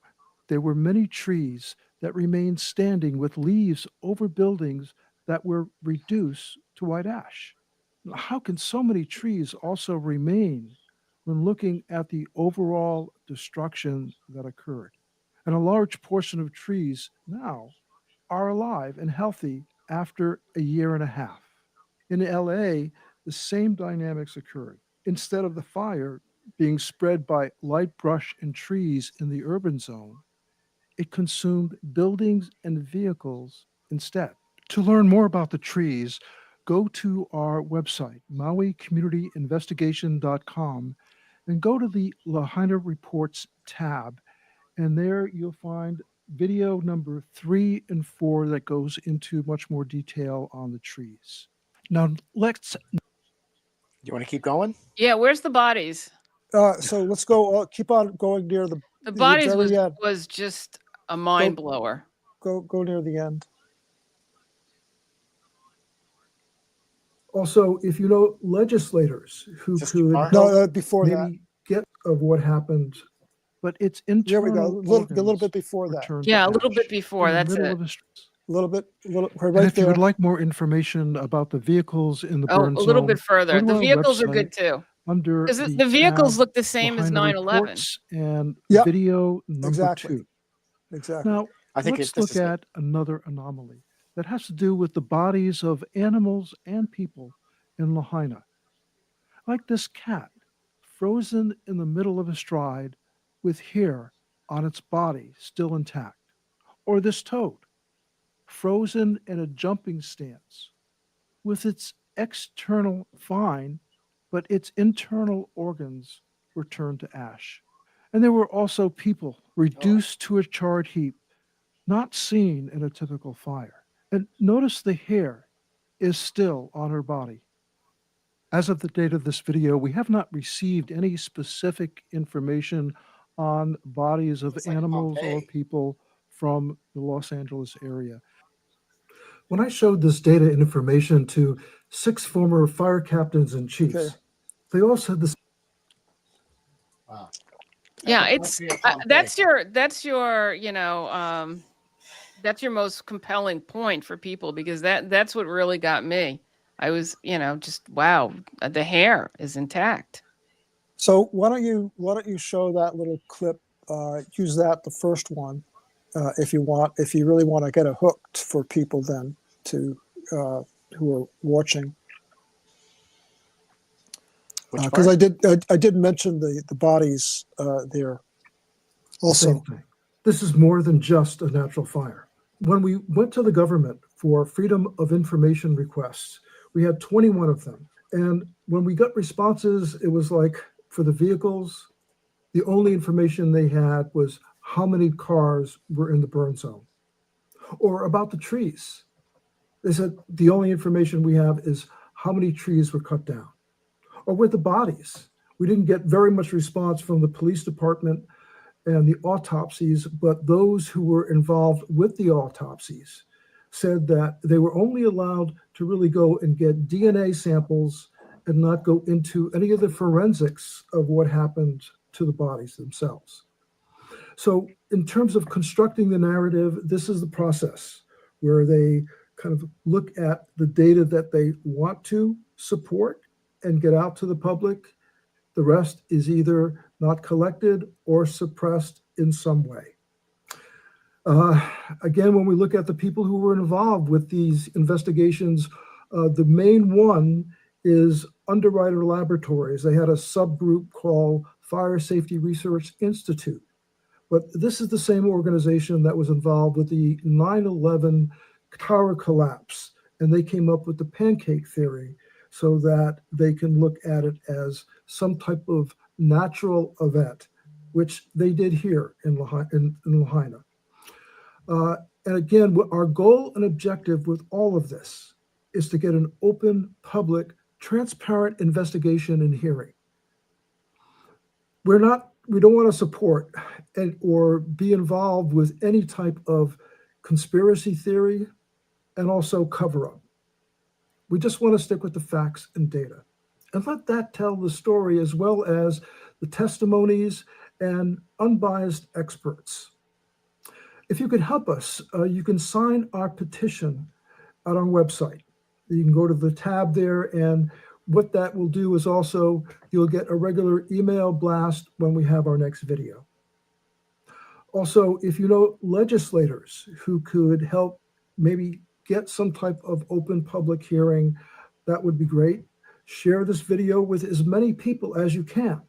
there were many trees that remained standing with leaves over buildings that were reduced to white ash. How can so many trees also remain when looking at the overall destruction that occurred? And a large portion of trees now are alive and healthy after a year and a half. In LA, the same dynamics occurred. Instead of the fire being spread by light brush and trees in the urban zone, it consumed buildings and vehicles instead. To learn more about the trees, go to our website, MauiCommunityInvestigation.com, and go to the Lahaina Reports tab. And there you'll find video number 3 and 4 that goes into much more detail on the trees. Now, let's. You want to keep going? Yeah, where's the bodies? so let's go. Keep on going near the bodies very end. was just a mind blower. Go near the end. Also, if you know legislators who could before maybe that get of what happened, but it's internal. There we go. A little bit before that. Yeah, a little bit before. That's it. A little bit, right and if there. you would like more information about the vehicles in the burn zone, a little bit further. The vehicles are good too. Under the vehicles look the same as 9/11. And video number 2. Exactly. Now, let's look at another anomaly that has to do with the bodies of animals and people in Lahaina. Like this cat, frozen in the middle of a stride with hair on its body still intact. Or this toad, frozen in a jumping stance with its external fine, but its internal organs were turned to ash. And there were also people reduced to a charred heap, not seen in a typical fire. And notice the hair is still on her body. As of the date of this video, we have not received any specific information on bodies of animals or people from the Los Angeles area. When I showed this data and information to 6 former fire captains and chiefs, they all said this. Wow. Yeah, it's that's your that's your most compelling point for people, because that's what really got me. I was, just wow, the hair is intact. So why don't you show that little clip? Use that, the first one, if you want. If you really want to get a hook for people, then to who are watching. Because I did mention the bodies there. Also, this is more than just a natural fire. When we went to the government for Freedom of Information requests, we had 21 of them. And when we got responses, it was like, for the vehicles, the only information they had was how many cars were in the burn zone. Or about the trees. They said the only information we have is how many trees were cut down. or with the bodies. We didn't get very much response from the police department and the autopsies, but those who were involved with the autopsies said that they were only allowed to really go and get DNA samples and not go into any of the forensics of what happened to the bodies themselves. So in terms of constructing the narrative, this is the process where they kind of look at the data that they want to support and get out to the public. The rest is either not collected or suppressed in some way. Again, when we look at the people who were involved with these investigations, the main one is Underwriter Laboratories. They had a subgroup called Fire Safety Research Institute. But this is the same organization that was involved with the 9/11 tower collapse. And they came up with the pancake theory so that they can look at it as some type of natural event, which they did here in Lahaina. And again, our goal and objective with all of this is to get an open, public, transparent investigation and hearing. We don't want to support or be involved with any type of conspiracy theory and also cover up. We just want to stick with the facts and data and let that tell the story, as well as the testimonies and unbiased experts. If you could help us, you can sign our petition at our website. You can go to the tab there, and what that will do is also you'll get a regular email blast when we have our next video. Also, if you know legislators who could help maybe get some type of open public hearing, that would be great. Share this video with as many people as you can.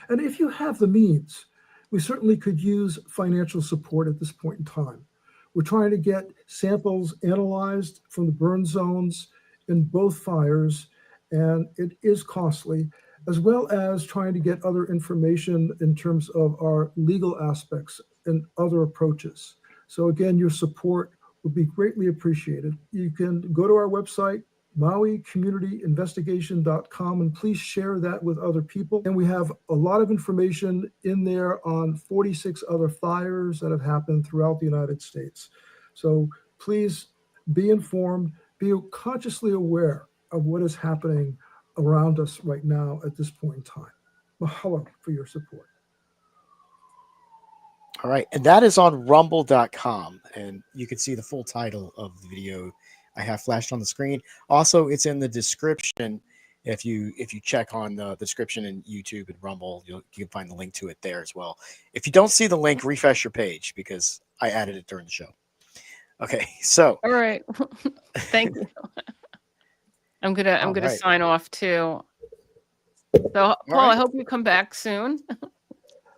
And if you have the means, we certainly could use financial support at this point in time. We're trying to get samples analyzed from the burn zones in both fires, and it is costly, as well as trying to get other information in terms of our legal aspects and other approaches. So again, your support would be greatly appreciated. You can go to our website, MauiCommunityInvestigation.com, and please share that with other people. And we have a lot of information in there on 46 other fires that have happened throughout the United States. So please be informed, be consciously aware of what is happening around us right now at this point in time. Mahalo for your support. All right. And that is on rumble.com. And you can see the full title of the video I have flashed on the screen. Also, it's in the description. If you check on the description in YouTube and Rumble, you can find the link to it there as well. If you don't see the link, refresh your page because I added it during the show. Okay, so All right. Thank you. I'm gonna sign off too. So Paul, I hope you come back soon.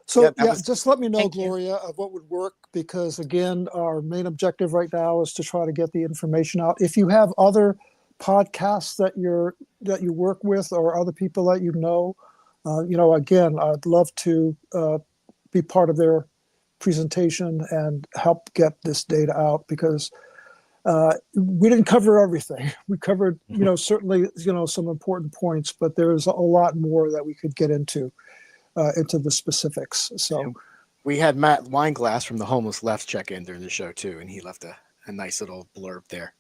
So just let me know, Gloria, of what would work, because again, our main objective right now is to try to get the information out. If you have other podcasts that you work with or other people that you know, again, I'd love to be part of their presentation and help get this data out, because we didn't cover everything. We covered, certainly, some important points, but there's a lot more that we could get into the specifics. So we had Matt Wineglass from the Homeless Left check in during the show too, and he left a nice little blurb there.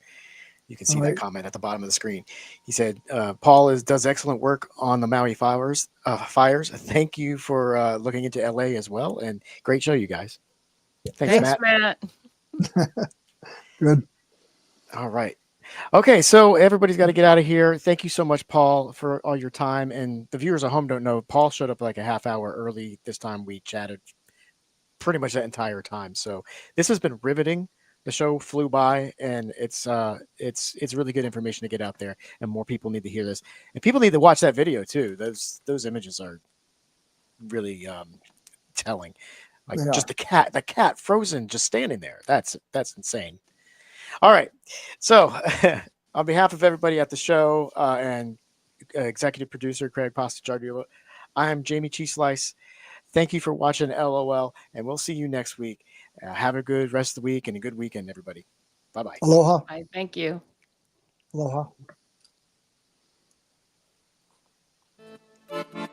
You can see that comment at the bottom of the screen. He said, Paul does excellent work on the Maui fires. Thank you for looking into LA as well, and great show, you guys. Thanks Matt. Good. All right. Okay, so everybody's got to get out of here. Thank you so much, Paul, for all your time. And the viewers at home don't know, Paul showed up like a half hour early. This time we chatted pretty much that entire time. So this has been riveting. The show flew by, and it's really good information to get out there, and more people need to hear this. And people need to watch that video too. Those images are really telling. Like just the cat frozen, just standing there. That's insane. All right. So on behalf of everybody at the show and executive producer Craig Pasta Jardula, I'm Jayme CheeseSlice. Thank you for watching LOL, and we'll see you next week. Have a good rest of the week and a good weekend, everybody. Bye-bye. Aloha. Bye. Thank you. Aloha. Bye.